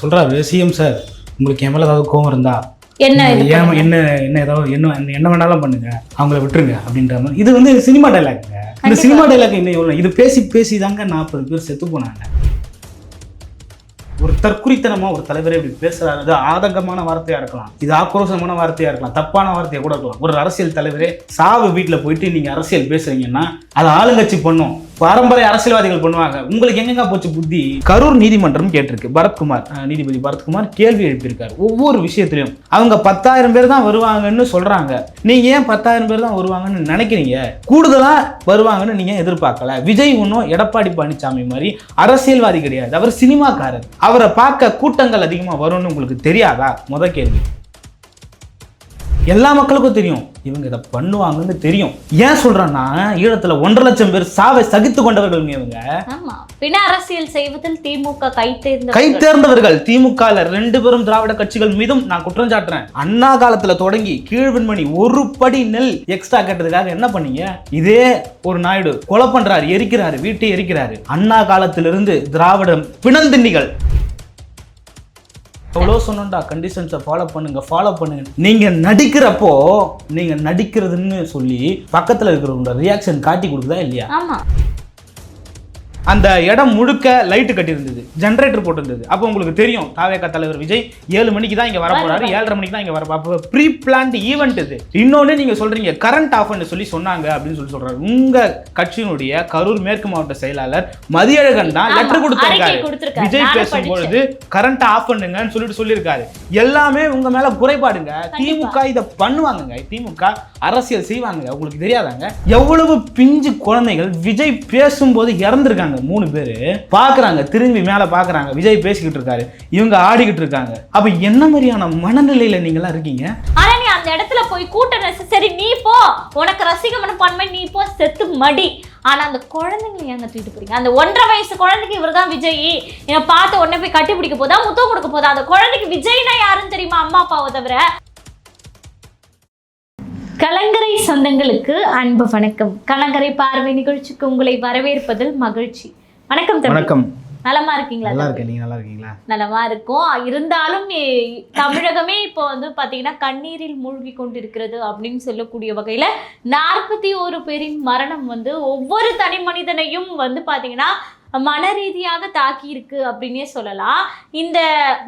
சொல்றாரு CM sir, உங்களுக்கு என் மேல ஏதாவது கோவம் இருந்தா என்ன ஏதாவது என்ன வேணாலும் பண்ணுங்க, அவங்கள விட்டுருங்க அப்படின்ற மாதிரி. இது வந்து சினிமா டைலாக்ங்க. இந்த சினிமா டைலாக் இன்னும் எவ்வளோ இது பேசி தாங்க 40 பேர் செத்து போனாங்க. ஒரு தற்குறித்தனமா ஒரு தலைவரே இப்படி பேசுறாரு. அது ஆதங்கமான வார்த்தையா இருக்கலாம், இது ஆக்ரோஷமான வார்த்தையா இருக்கலாம், தப்பான வார்த்தையா கூட இருக்கலாம். ஒரு அரசியல் தலைவரே சாவு வீட்டில் போயிட்டு நீங்க அரசியல் பேசுறீங்கன்னா அது ஆளுங்கட்சி பண்ணும், பாரம்பரிய அரசியல்வாதிகள் பண்ணுவாங்க. உங்களுக்கு எங்கெங்க போச்சு புத்தி? கரூர் நீதிமன்றம் கேட்டிருக்கு. பரத்குமார், நீதிபதி பரத்குமார் கேள்வி எழுப்பியிருக்காரு. ஒவ்வொரு விஷயத்திலையும் அவங்க 10,000 பேர் தான் வருவாங்கன்னு சொல்றாங்க. நீங்க ஏன் 10,000 பேர் தான் வருவாங்கன்னு நினைக்கிறீங்க? கூடுதலா வருவாங்கன்னு நீங்க எதிர்பார்க்கல. விஜய் ஒன்றும் எடப்பாடி பழனிசாமி மாதிரி அரசியல்வாதி கிடையாது, அவர் சினிமாக்காரர். அவரை பார்க்க கூட்டங்கள் அதிகமா வரும்னு உங்களுக்கு தெரியாதா? முத கேள்வி. எல்லா மக்களுக்கும் தெரியும் இவங்க இதை பண்ணுவாங்கன்னு தெரியும். ஏன் சொல்றேன்னா, ஈழத்துல 1.5 லட்சம் பேர் சாவை சகித்து கொண்டவர்கள் இவங்க. ஆமா, பின்ன அரசியல் செய்வதில் திமுக கை தேர்ந்தவர்கள். திமுக 2 பேரும் திராவிட கட்சிகள் மீதும் நான் குற்றம் சாட்டுறேன். அண்ணா காலத்துல தொடங்கி கீழ்வெண்மணி ஒரு படி நெல் எக்ஸ்ட்ரா கேட்டதுக்காக என்ன பண்ணீங்க? இதே ஒரு நாயுடு கொலை பண்றாரு, எரிக்கிறாரு, வீட்டை எரிக்கிறாரு. அண்ணா காலத்திலிருந்து திராவிடம் பிணந்தின்னிகள். எவ்வளோ சொன்னோம்டா, கண்டிஷன்ஸை ஃபாலோ பண்ணுங்க. நீங்க நடிக்கிறப்போ நீங்க நடிக்கிறதுன்னு சொல்லி பக்கத்துல இருக்கிறவங்க ரியாக்ஷன் காட்டி கொடுக்குதா இல்லையா? ஆமா. அந்த இடம் முழுக்க லைட்டு கட்டியிருந்தது, ஜென்ரேட்டர் போட்டிருந்தது. அப்போ உங்களுக்கு தெரியும் தாவேகா தலைவர் விஜய் 7 மணிக்கு தான் இங்கே வரப்போறாரு, 7:30 மணிக்கு தான் இங்கே வர. அப்போ ப்ரீ பிளான்ட் ஈவெண்ட் இது. இன்னொன்று நீங்க சொல்றீங்க கரண்ட் ஆஃப்னு சொல்லி சொன்னாங்க அப்படின்னு சொல்றாரு. உங்க கட்சியினுடைய கரூர் மேற்கு மாவட்ட செயலாளர் மதியழகன் தான் லெட்டர் கொடுத்திருக்காரு. விஜய் பேசும்பொழுது கரண்ட் ஆஃப் பண்ணுங்கன்னு சொல்லியிருக்காரு. எல்லாமே உங்க மேல குறைபாடுங்க. திமுக இதை பண்ணுவாங்க, திமுக அரசியல் செய்வாங்க. உங்களுக்கு தெரியாதாங்க? எவ்வளவு பிஞ்சு குழந்தைகள் விஜய் பேசும்போது இறந்துருக்காங்க. 3 பேரு பாக்குறாங்க, திரும்பி மேல பாக்குறாங்க, விஜய் பேசிக்கிட்டு இருக்காரு, இவங்க ஆடிக்கிட்டு இருக்காங்க. அப்ப என்ன மாதிரியான மனநிலையில நீங்களா இருக்கீங்க? ஆனா நீ அந்த இடத்துல போய் கூட்ட சரி நீ போ, உனக்கு ரசிக மனப்பான்மை, நீ போ செத்து மடி. ஆனா அந்த குழந்தைங்களை எங்க தூக்கிட்டு போறீங்க? அந்த 1.5 வயசு குழந்தைக்கு இவர் தான் விஜய், என்ன பார்த்து உடனே போய் கட்டி பிடிக்க போதா, முத்தம் கொடுக்க போதா? அந்த குழந்தைக்கு விஜய்னா யாருன்னு தெரியுமா? அம்மா அப்பாவை தவிர. கலங்கரை சொந்தங்களுக்கு அன்பு வணக்கம். கலங்கரை பார்வை நிகழ்ச்சிக்கு உங்களை வரவேற்பதில் மகிழ்ச்சி. வணக்கம். வணக்கம். நலமா இருக்கீங்களா? நல்லா இருக்கேன். நீங்க நல்லா இருக்கீங்களா? நலமா இருக்கும். இருந்தாலும் தமிழகமே இப்போ வந்து பாத்தீங்கன்னா கண்ணீரில் மூழ்கி கொண்டிருக்கிறது அப்படின்னு சொல்லக்கூடிய வகையில 41 பேரின் மரணம் வந்து ஒவ்வொரு தனி மனிதனையும் வந்து பாத்தீங்கன்னா மன ரீதியாக தாக்கி இருக்கு அப்படின்னே சொல்லலாம். இந்த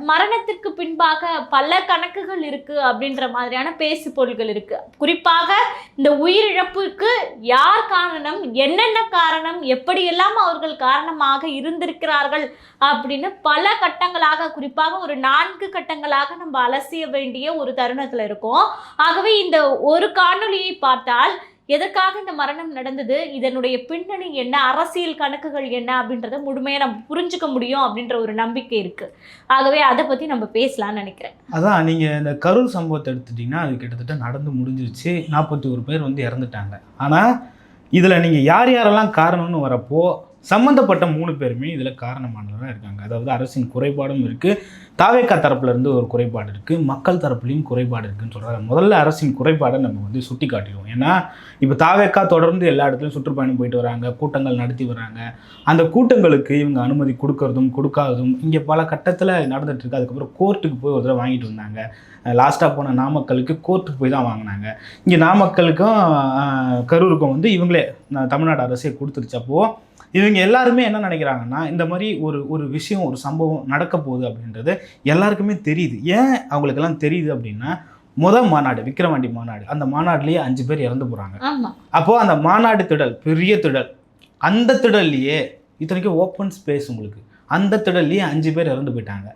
மரணத்திற்கு பின்பாக பல கணக்குகள் இருக்கு அப்படின்ற மாதிரியான பேசு பொருள்கள் இருக்கு. குறிப்பாக இந்த உயிரிழப்புக்கு யார் காரணம், என்னென்ன காரணம், எப்படியெல்லாம் அவர்கள் காரணமாக இருந்திருக்கிறார்கள் அப்படின்னு பல கட்டங்களாக, குறிப்பாக ஒரு 4 கட்டங்களாக நம்ம அலசிய வேண்டிய ஒரு தருணத்துல இருக்கோம். ஆகவே இந்த ஒரு காணொளியை பார்த்தால் எதற்காக இந்த மரணம் நடந்தது, இதனுடைய பின்னணி என்ன, அரசியல் கணக்குகள் என்ன அப்படின்றத முழுமையாக நம்ம புரிஞ்சுக்க முடியும் அப்படின்ற ஒரு நம்பிக்கை இருக்கு. ஆகவே அதை பற்றி நம்ம பேசலாம்னு நினைக்கிறேன். அதான் நீங்கள் இந்த கரூர் சம்பவத்தை எடுத்துட்டிங்கன்னா அது கிட்டத்தட்ட நடந்து முடிஞ்சிருச்சு. 41 பேர் வந்து இறந்துட்டாங்க. ஆனால் இதில் நீங்கள் யாரெல்லாம் காரணம்னு வரப்போ சம்மந்தப்பட்ட 3 பேருமே இதில் காரணமானவர்களாக இருக்காங்க. அதாவது அரசின் குறைபாடும் இருக்குது, தாவேகா தரப்புல இருந்து ஒரு குறைபாடு இருக்குது, மக்கள் தரப்புலையும் குறைபாடு இருக்குன்னு சொல்கிறாங்க. முதல்ல அரசின் குறைபாடை நம்ம வந்து சுட்டி காட்டிடுவோம். ஏன்னா இப்போ தாவேகா தொடர்ந்து எல்லா இடத்துலையும் சுற்றுப்பயணம் போயிட்டு வராங்க, கூட்டங்கள் நடத்தி வராங்க. அந்த கூட்டங்களுக்கு இவங்க அனுமதி கொடுக்கறதும் கொடுக்காததும் இங்கே பல கட்டத்தில் நடந்துகிட்ருக்கு. அதுக்கப்புறம் கோர்ட்டுக்கு போய் ஒரு தடவை வாங்கிட்டு வந்தாங்க. லாஸ்ட்டாக போன நாமக்கலுக்கு கோர்ட்டுக்கு போய் தான் வாங்கினாங்க. இங்கே நாமக்கலுக்கும் கரூருக்கும் வந்து இவங்களே தமிழ்நாடு அரசே கொடுத்துருச்சு. அப்போது இவங்க எல்லாருமே என்ன நினைக்கிறாங்கன்னா, இந்த மாதிரி ஒரு விஷயம், ஒரு சம்பவம் நடக்க போகுது அப்படின்றது எல்லாருக்குமே தெரியுது. ஏன் அவங்களுக்கெல்லாம் தெரியுது அப்படின்னா, மாநாடு, விக்கிரவாண்டி மாநாடு, அந்த மாநாடுலேயே 5 பேர் இறந்து போகிறாங்க. அப்போது அந்த மாநாடு திடல், பெரிய திடல், அந்த திடல்லையே இத்தனைக்கும் ஓப்பன் ஸ்பேஸ் உங்களுக்கு, அந்த திடல்லையே 5 பேர் இறந்து போயிட்டாங்க.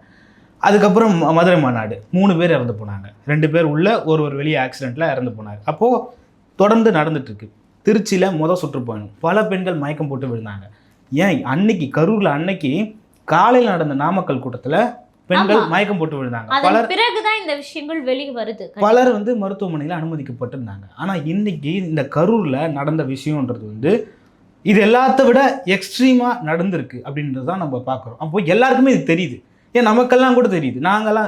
அதுக்கப்புறம் மதுரை மாநாடு 3 பேர் இறந்து போனாங்க. 2 பேர் உள்ள, ஒரு வெளியே ஆக்சிடெண்ட்டில் இறந்து போனாங்க. அப்போது தொடர்ந்து நடந்துட்டுருக்கு. திருச்சியில் சுற்றுப்பயணம், பல பெண்கள் மயக்கம் போட்டு விழுந்தாங்க. ஏன் அன்னைக்கு கரூரில் அன்னைக்கு காலையில் நடந்த நாமக்கல் கூட்டத்தில் பெண்கள் மயக்கம் போட்டு விழுந்தாங்க. பலர் பிறகுதான் இந்த விஷயங்கள் வெளியே வருது. பலர் வந்து மருத்துவமனையில் அனுமதிக்கப்பட்டிருந்தாங்க. ஆனால் இன்னைக்கு இந்த கரூரில் நடந்த விஷயம்ன்றது வந்து இது எல்லாத்த விட எக்ஸ்ட்ரீமாக நடந்திருக்கு அப்படின்றது தான் நம்ம பார்க்குறோம். அப்போ எல்லாருக்குமே இது தெரியுது. ஏன் நமக்கெல்லாம் கூட தெரியுது.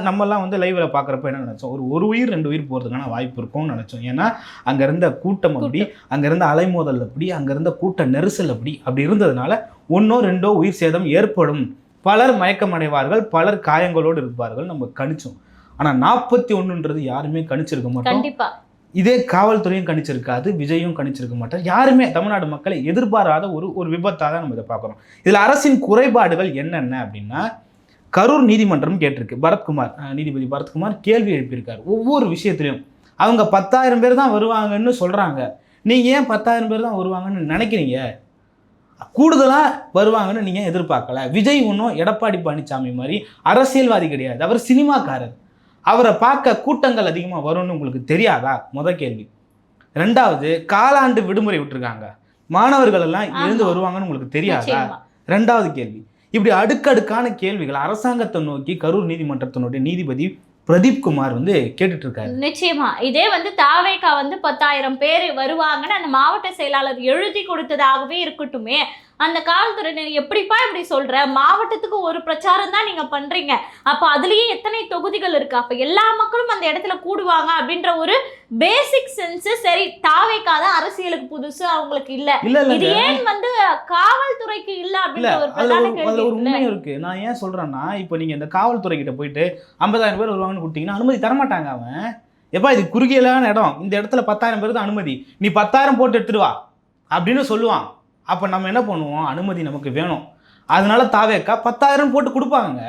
நம்மெல்லாம் வந்து லைவில் பார்க்குறப்ப என்ன நினச்சோம், ஒரு உயிர் 2 உயிர் போகிறதுக்கான வாய்ப்பு இருக்கும்னு நினச்சோம். ஏன்னா அங்கே இருந்த கூட்டம் அப்படி, அங்கே இருந்த அலைமோதல் அப்படி, அங்கே இருந்த கூட்ட நெரிசல் அப்படி இருந்ததுனால 1ஓ 2ஓ உயிர் சேதம் ஏற்படும், பலர் மயக்கமடைவார்கள், பலர் காயங்களோடு இருப்பார்கள் நம்ம கணிச்சோம். ஆனா 41ன்றது யாருமே கணிச்சிருக்க மாட்டோம். கண்டிப்பா இதே காவல்துறையும் கணிச்சிருக்காது, விஜயும் கணிச்சிருக்க மாட்டார். யாருமே தமிழ்நாடு மக்களை எதிர்பாராத ஒரு விபத்தாக தான் நம்ம இதை பார்க்குறோம். இதில் அரசின் குறைபாடுகள் என்னென்ன அப்படின்னா, கரூர் நீதிமன்றம் கேட்டிருக்கு. பரத்குமார், நீதிபதி பரத்குமார் கேள்வி எழுப்பியிருக்கார். ஒவ்வொரு விஷயத்திலையும் அவங்க 10,000 பேர் தான் வருவாங்கன்னு சொல்கிறாங்க, நீங்கள் ஏன் 10,000 பேர் தான் வருவாங்கன்னு நினைக்கிறீங்க? கூடுதலாக வருவாங்கன்னு நீங்கள் எதிர்பார்க்கல. விஜய் ஒன்றும் எடப்பாடி பழனிசாமி மாதிரி அரசியல்வாதி கிடையாது, அவர் சினிமாக்காரர். அவரை பார்க்க கூட்டங்கள் அதிகமாக வரும்னு உங்களுக்கு தெரியாதா? முதல் கேள்வி. ரெண்டாவது, காலாண்டு விடுமுறை விட்டுருக்காங்க, மாணவர்கள் எல்லாம் எழுந்து வருவாங்கன்னு உங்களுக்கு தெரியாதா? ரெண்டாவது கேள்வி. இப்படி அடுக்கடுக்கான கேள்விகள் அரசாங்கத்தை நோக்கி கரூர் நீதிமன்றத்தினுடைய நீதிபதி பிரதீப் குமார் கேட்டுட்டு இருக்காரு. நிச்சயமா இதே தாவேகா 10,000 பேர் வருவாங்கன்னு அந்த மாவட்ட செயலாளர் எழுதி கொடுத்ததாகவே இருக்கட்டுமே, அந்த காவல்துறையினர் எப்படிப்பா இப்படி சொல்ற, மாவட்டத்துக்கு ஒரு பிரச்சாரம் தான் நீங்க பண்றீங்க, அப்ப அதுலயே எத்தனை தொகுதிகள் இருக்கு, அப்ப எல்லா மக்களும் அந்த இடத்துல கூடுவாங்க அப்படின்ற ஒரு பேசிக் சென்ஸ். சரி, தாவேகா தான் அரசியலுக்கு புதுசு, அவங்களுக்கு இல்ல, இது ஏன் காவல்துறைக்கு இல்ல அப்படின்ற ஒரு பிரதான கேள்வி இருக்கு. நான் ஏன் சொல்றேன்னா, இப்ப நீங்க இந்த காவல்துறை கிட்ட போயிட்டு 50,000 பேர் வருவாங்கன்னு கொடுத்தீங்கன்னா அனுமதி தரமாட்டாங்க. அவன் எப்பா இது குறுகியலான இடம், இந்த இடத்துல 10,000 பேர் தான் அனுமதி, நீ 10,000 போட்டு எடுத்துட்டு வா அப்படின்னு சொல்லுவான். அப்போ நம்ம என்ன பண்ணுவோம், அனுமதி நமக்கு வேணும், அதனால தாவேக்கா 10,000 போட்டு கொடுப்பாங்க.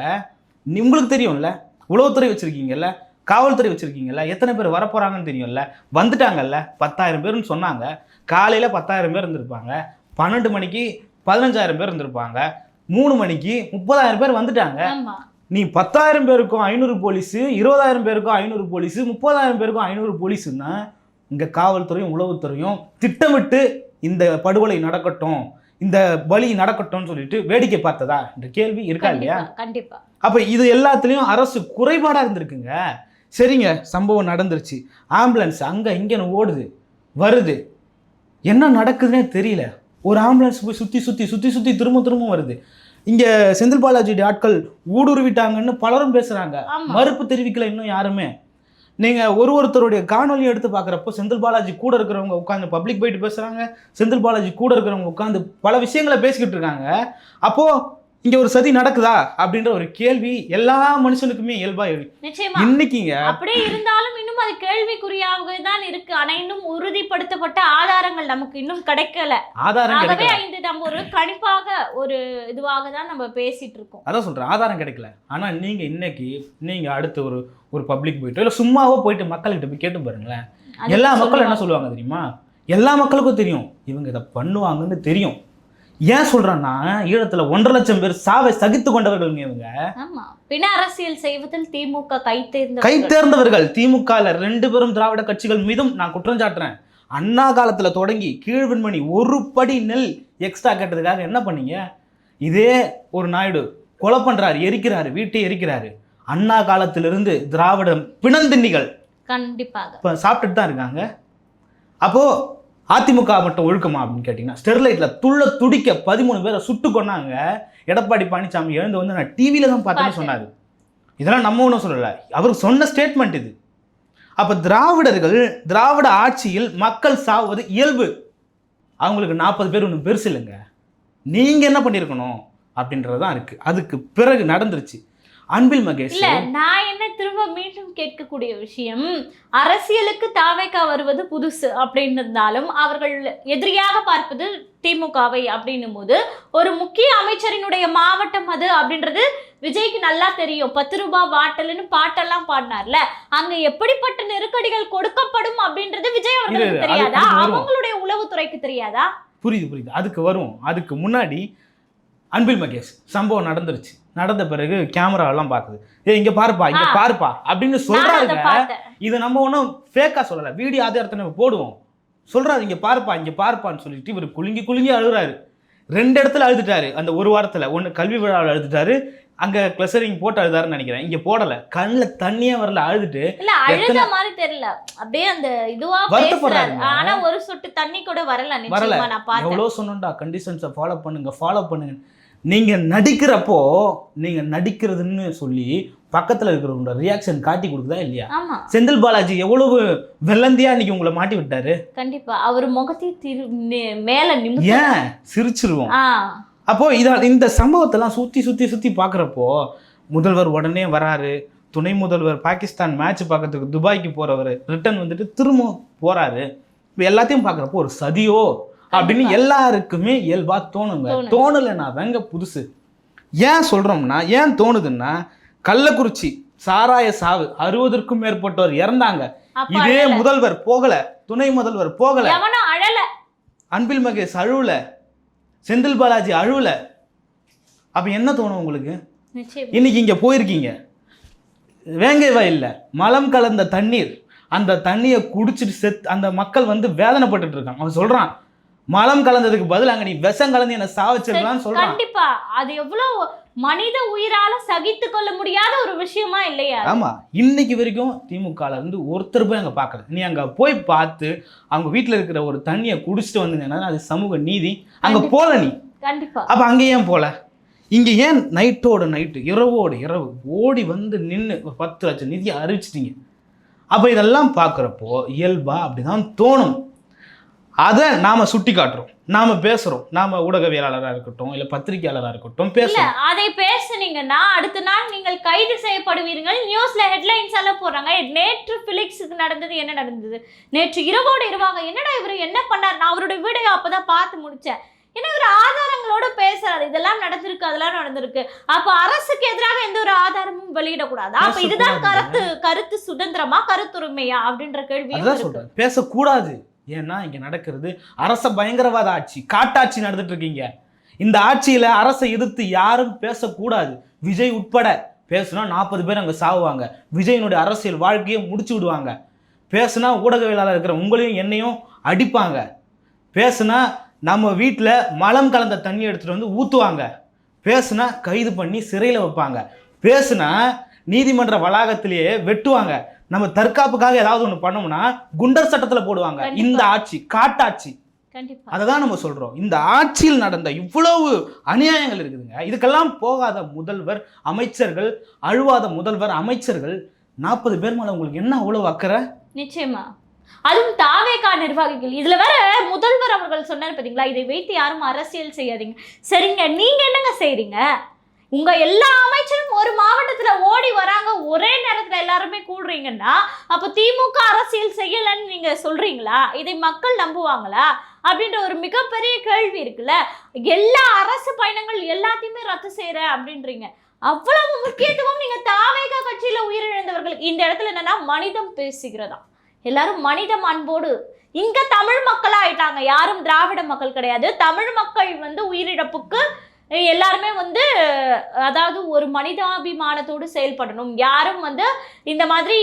உங்களுக்கு தெரியும்ல, உளவுத்துறை வச்சுருக்கீங்கல்ல, காவல்துறை வச்சுருக்கீங்கல்ல, எத்தனை பேர் வரப்போகிறாங்கன்னு தெரியும்ல. வந்துட்டாங்கல்ல, 10,000 பேர்னு சொன்னாங்க. காலையில் 10,000 பேர் இருந்திருப்பாங்க, 12 மணிக்கு 15,000 பேர் இருந்திருப்பாங்க, 3 மணிக்கு 30,000 பேர் வந்துட்டாங்க. நீ 10,000 பேருக்கும் 500 போலீஸு, 20,000 பேருக்கும் 500 போலீஸு, 30,000 பேருக்கும் 500 போலீஸுன்னா இங்கே காவல்துறையும் உளவுத்துறையும் திட்டமிட்டு இந்த படுகொலை நடக்கட்டும், இந்த பலி நடக்கட்டும்னு சொல்லிட்டு வேடிக்கை பார்த்ததா என்ற கேள்வி இருக்கா இல்லையா? கண்டிப்பா. அப்ப இது எல்லாத்துலயும் அரசு குறைபாடா இருந்திருக்குங்க. சரிங்க, சம்பவம் நடந்துருச்சு, ஆம்புலன்ஸ் அங்க இங்கன்னு ஓடுது வருது, என்ன நடக்குதுன்னே தெரியல. ஒரு ஆம்புலன்ஸ் போய் சுத்தி சுத்தி சுத்தி சுத்தி திரும்ப வருது. இங்க செந்தில் பாலாஜி ஆட்கள் ஊடுருவிட்டாங்கன்னு பலரும் பேசுறாங்க, மறுப்பு தெரிவிக்கல இன்னும் யாருமே. நீங்கள் ஒருத்தருடைய காணொலி எடுத்து பார்க்குறப்போ செந்தில் பாலாஜி கூட இருக்கிறவங்க உட்காந்து பப்ளிக் போயிட்டு பேசுகிறாங்க, செந்தில் பாலாஜி கூட இருக்கிறவங்க உட்காந்து பல விஷயங்களை பேசிக்கிட்டு இருக்காங்க. அப்போது இங்கே ஒரு சதி நடக்குதா அப்படின்ற ஒரு கேள்வி எல்லா மனுஷனுக்குமே இயல்பாக எழுதி. நிச்சயமா இன்னைக்குங்க அப்படியே இருந்தாலும் இன்னும் அது கேள்விக்குறியாக தான் இருக்கு. ஆனா இன்னும் உறுதிப்படுத்தப்பட்ட ஆதாரங்கள் நமக்கு இன்னும் கிடைக்கல. ஆகவே இந்த நம்ம ஒரு கணிப்பாக ஒரு இதுவாக தான் நம்ம பேசிட்டு இருக்கோம். அதான் சொல்றேன், ஆதாரம் கிடைக்கல. ஆனா நீங்க இன்னைக்கு நீங்க அடுத்து ஒரு பப்ளிக் போயிட்டோ இல்லை சும்மாவோ போயிட்டு மக்கள்கிட்ட போய் கேட்டு பாருங்களேன், எல்லா மக்களும் என்ன சொல்லுவாங்க தெரியுமா? எல்லா மக்களுக்கும் தெரியும் இவங்க இதை பண்ணுவாங்கன்னு தெரியும். ஏன் சொல்றேன்னா, ஈழத்துல 1.5 லட்சம் பேர் சாவை சகித்து கொண்டவர்கள் இவங்க. ஆமா, பின்ன அரசியல் செய்வதில் திமுக கை தேர்ந்தவர்கள். திமுக 2 பேரும் திராவிட கட்சிகள் மீதும் நான் குற்றம் சாட்டுறேன். அண்ணா காலத்துல தொடங்கி கீழ்வெண்மணி ஒரு படி நெல் எக்ஸ்ட்ரா கேட்டதுக்காக என்ன பண்ணீங்க? இதே ஒரு நாயுடு கொலை பண்றாரு, எரிக்கிறாரு, வீட்டை எரிக்கிறாரு. அண்ணா காலத்திலிருந்து திராவிட பிணந்திண்ணிகள் கண்டிப்பாக சாப்பிட்டுட்டு தான் இருக்காங்க. அப்போ அதிமுக மட்டும் ஒழுக்கமா அப்படின்னு கேட்டீங்கன்னா, ஸ்டெர்லைட்ல துடிக்க 13 பேரை சுட்டு கொண்டாங்க. எடப்பாடி பழனிசாமி எழுந்து நான் டிவியில தான் பார்த்தேன்னு சொன்னாரு. இதெல்லாம் நம்ம ஒன்றும் சொல்லலை, அவருக்கு சொன்ன ஸ்டேட்மெண்ட் இது. அப்போ திராவிட ஆட்சியில் மக்கள் சாவது இயல்பு. அவங்களுக்கு 40 பேர் ஒன்றும் பெருசு இல்லைங்க. நீங்கள் என்ன பண்ணியிருக்கணும் அப்படின்றது தான் இருக்குது. அதுக்கு பிறகு நடந்துருச்சு. அன்பில் மகேஷ் இல்ல, நான் என்ன திரும்ப மீண்டும் கேட்கக்கூடிய விஷயம், அரசியலுக்கு தாவேகா வருவது புதுசு அப்படின்னும் அவர்கள் எதிரியாக பார்ப்பது திமுகவை அப்படின்னும் போது, ஒரு முக்கிய அமைச்சரினுடைய மாவட்டம் அது அப்படின்றது விஜய்க்கு நல்லா தெரியும். 10 ரூபாய் பாட்டல்னு பாட்டெல்லாம் பாடினார்ல, அங்க எப்படிப்பட்ட நெருக்கடிகள் கொடுக்கப்படும் அப்படின்றது விஜய் அவர்களுக்கு தெரியாதா? அவங்களுடைய உளவுத்துறைக்கு தெரியாதா? புரியுது. அதுக்கு வரும். அதுக்கு முன்னாடி அன்பில் மகேஷ் சம்பவம் நடந்துருச்சு. நடந்த பிறகு கேமராவெல்லாம் பார்க்குது, இங்க பாருப்பா அப்படின்னு சொல்றாங்க. இதை நம்ம ஒன்றும் ஃபேக்கா சொல்லலை, வீடியோ ஆதாரத்தை நம்ம போடுவோம். சொல்றாரு இங்க பாருப்பான்னு சொல்லிட்டு இவர் குலுங்கி அழுகுறாரு. 2 இடத்துல அழுதுட்டாரு அந்த ஒரு வாரத்துல. ஒன்று கல்வி விழாவில் அழுதுட்டாரு, அங்க கிளஸ்டரிங் போட்டு அழுதாருன்னு நினைக்கிறேன். இங்க போடல, கண்ணில் தண்ணியே வரல, அழுதுட்டு இல்ல அழுத மாதிரி தெரியல, அப்படியே அந்த இதுவா வருத்தப்படுறாரு. ஆனா ஒரு சொட்டு தண்ணி கூட வரல. நிச்சயமா நான் பார்த்தேன். எவ்வளோ சொன்னோம்டா, கண்டிஷன்ஸை ஃபாலோ பண்ணுங்க. நீங்க நடிக்கிறதுன்னு சொல்லி பக்கத்துல இருக்கிறவங்க ரியாக்ஷன் காட்டி கொடுக்குதா இல்லையா? செந்தில் பாலாஜி எவ்வளவு வெள்ளந்தியா இன்னைக்கு உங்களை மாட்டி விட்டாரு. கண்டிப்பா அவர் முகத்தை மேல ஏன் சிரிச்சிருவோம். அப்போது இந்த சம்பவத்தெல்லாம் சுற்றி பார்க்குறப்போ முதல்வர் உடனே வராரு, துணை முதல்வர் பாகிஸ்தான் மேட்ச் பார்க்கறதுக்கு துபாய்க்கு போகிறவர் ரிட்டர்ன் வந்துட்டு திரும்ப போகிறாரு. இப்போ எல்லாத்தையும் பார்க்குறப்போ ஒரு சதியோ அப்படின்னு எல்லாருக்குமே இயல்பாக தோணுங்க. தோணலைன்னா தாங்க புதுசு. ஏன் சொல்கிறோம்னா, ஏன் தோணுதுன்னா, கள்ளக்குறிச்சி சாராய சாவு 60க்கும் மேற்பட்டோர் இறந்தாங்க. இதே முதல்வர் போகல, துணை முதல்வர் போகல, அன்பில் மகேஷ் அழுவல, செந்தில் பாலாஜி அழுவல. அப்ப என்ன தோணும் உங்களுக்கு? இன்னைக்கு இங்க போயிருக்கீங்க, வேங்கை வயல்ல மலம் கலந்த தண்ணீர், அந்த தண்ணியை குடிச்சிட்டு அந்த மக்கள் வந்து வேதனைப்பட்டு இருக்காங்க. அவன் சொல்றான், மலம் கலந்ததுக்கு பதில் அங்க நீ விஷம் கலந்து என்ன சாவச்சிடலாம்னு சொல்றான். கண்டிப்பா அது எவ்வளவு மனித உயிரால சகித்து கொள்ள முடியாத ஒரு விஷயமா இல்லையா? ஆமா, இன்னைக்கு வரைக்கும் திமுகல இருந்து ஒருத்தர் போய் அங்க பாக்கல. நீ அங்க போய் பார்த்து அவங்க வீட்டுல இருக்கிற ஒரு தண்ணியை குடிச்சிட்டு வந்தீங்கன்னா அது சமூக நீதி. அங்க போல நீ கண்டிப்பா. அப்ப அங்க ஏன் போல? இங்க ஏன் நைட்டோட நைட்டு இரவோடு இரவு ஓடி வந்து நின்று 10 லட்சம் நிதியை அறிவிச்சிட்டீங்க? அப்ப இதெல்லாம் பார்க்குறப்போ இயல்பா அப்படிதான் தோணும். அதை நாம சுட்டி காட்டுறோம், நாம பேசுறோம், நாம ஊடகவியலாளராக இருக்கட்டும் இல்ல பத்திரிகையாளராக இருக்கட்டும் பேசுறோம். அதை பேசுனீங்கன்னா அடுத்த நாள் நீங்கள் கைது செய்யப்படுவீர்கள். நியூஸ்ல ஹெட்லைன்ஸ் எல்லாம் போடுறாங்க. நேற்று பிலிக்ஸுக்கு நடந்தது என்ன நடந்தது, நேற்று இரவோடு இரவாக என்னடா இவர் என்ன பண்ணார், நான் அவருடைய வீடியோ அப்பதான் பார்த்து முடிச்சேன். ஏன்னா இவர் ஆதாரங்களோட பேசுறாரு, இதெல்லாம் நடந்திருக்கு அதெல்லாம் நடந்திருக்கு. அப்ப அரசுக்கு எதிராக எந்த ஒரு ஆதாரமும் வெளியிடக்கூடாது. அப்ப இதுதான் கருத்து சுதந்திரமா கருத்துரிமையா அப்படின்ற கேள்வி பேசக்கூடாது. ஏன்னா இங்க நடக்கிறது அரச பயங்கரவாத ஆட்சி, காட்டாட்சி நடந்துட்டு இருக்கீங்க. இந்த ஆட்சியில அரசை எதிர்த்து யாரும் பேசக்கூடாது. விஜய் உட்பட பேசுனா 40 பேர் அங்க சாவுவாங்க. விஜயனுடைய அரசியல் வாழ்க்கையை முடிச்சு விடுவாங்க. பேசுனா ஊடகவியலாளர் இருக்கிற உங்களையும் என்னையும் அடிப்பாங்க. பேசுனா நம்ம வீட்டில் மலம் கலந்த தண்ணி எடுத்துட்டு வந்து ஊற்றுவாங்க. பேசுனா கைது பண்ணி சிறையில் வைப்பாங்க. பேசுனா நீதிமன்ற வளாகத்திலேயே வெட்டுவாங்க. நம்ம தற்காப்புக்காக ஏதாவது ஒன்று பண்ணோம்னா குண்டர் சட்டத்தில் போடுவாங்க. இந்த ஆட்சி காட்டாட்சி. அததான் நம்ம சொல்றோம். இந்த ஆட்சியில் நடந்த இவ்வளவு அநியாயங்கள் இருக்குதுங்க. இதுக்கெல்லாம் போகாத முதல்வர் அமைச்சர்கள், அழுவாத முதல்வர் அமைச்சர்கள் 40 பேர் மேல உங்களுக்கு என்ன அவ்வளவு அக்கறை? நிச்சயமா, அதுவும் தாவேகா நிர்வாகிகள். இதுல வேற முதல்வர் அவர்கள் சொன்னார் பாத்தீங்களா, இதை வைத்து யாரும் அரசியல் செய்யாதீங்க. சரிங்க, நீங்க என்னங்க செய்றீங்க? உங்க எல்லா அமைச்சரும் ஒரு மாவட்டத்துல ஓடி வராங்க, ஒரே நேரத்துல எல்லாருமே கூடுறீங்கன்னா அப்ப திமுக அரசியல் செய்யலன்னு நீங்க சொல்றீங்களா? இதை மக்கள் நம்புவாங்களா அப்படின்ற ஒரு மிகப்பெரிய கேள்வி இருக்குல்ல. எல்லா அரசு பயணங்கள் எல்லாத்தையுமே ரத்து செய்யற அப்படின்றீங்க. அவ்வளவு முக்கியத்துவம் நீங்க தாவேகா கட்சியில உயிரிழந்தவர்களுக்கு. இந்த இடத்துல என்னன்னா மனிதம் பேசுகிறதா, எல்லாரும் மனிதம் அன்போடு. இங்க தமிழ் மக்களா ஆயிட்டாங்க, யாரும் திராவிட மக்கள் கிடையாது. தமிழ் மக்கள் வந்து உயிரிழப்புக்கு எல்லாருமே வந்து அதாவது ஒரு மனிதாபிமானத்தோடு செயல்படணும். யாரும் வந்து இந்த மாதிரி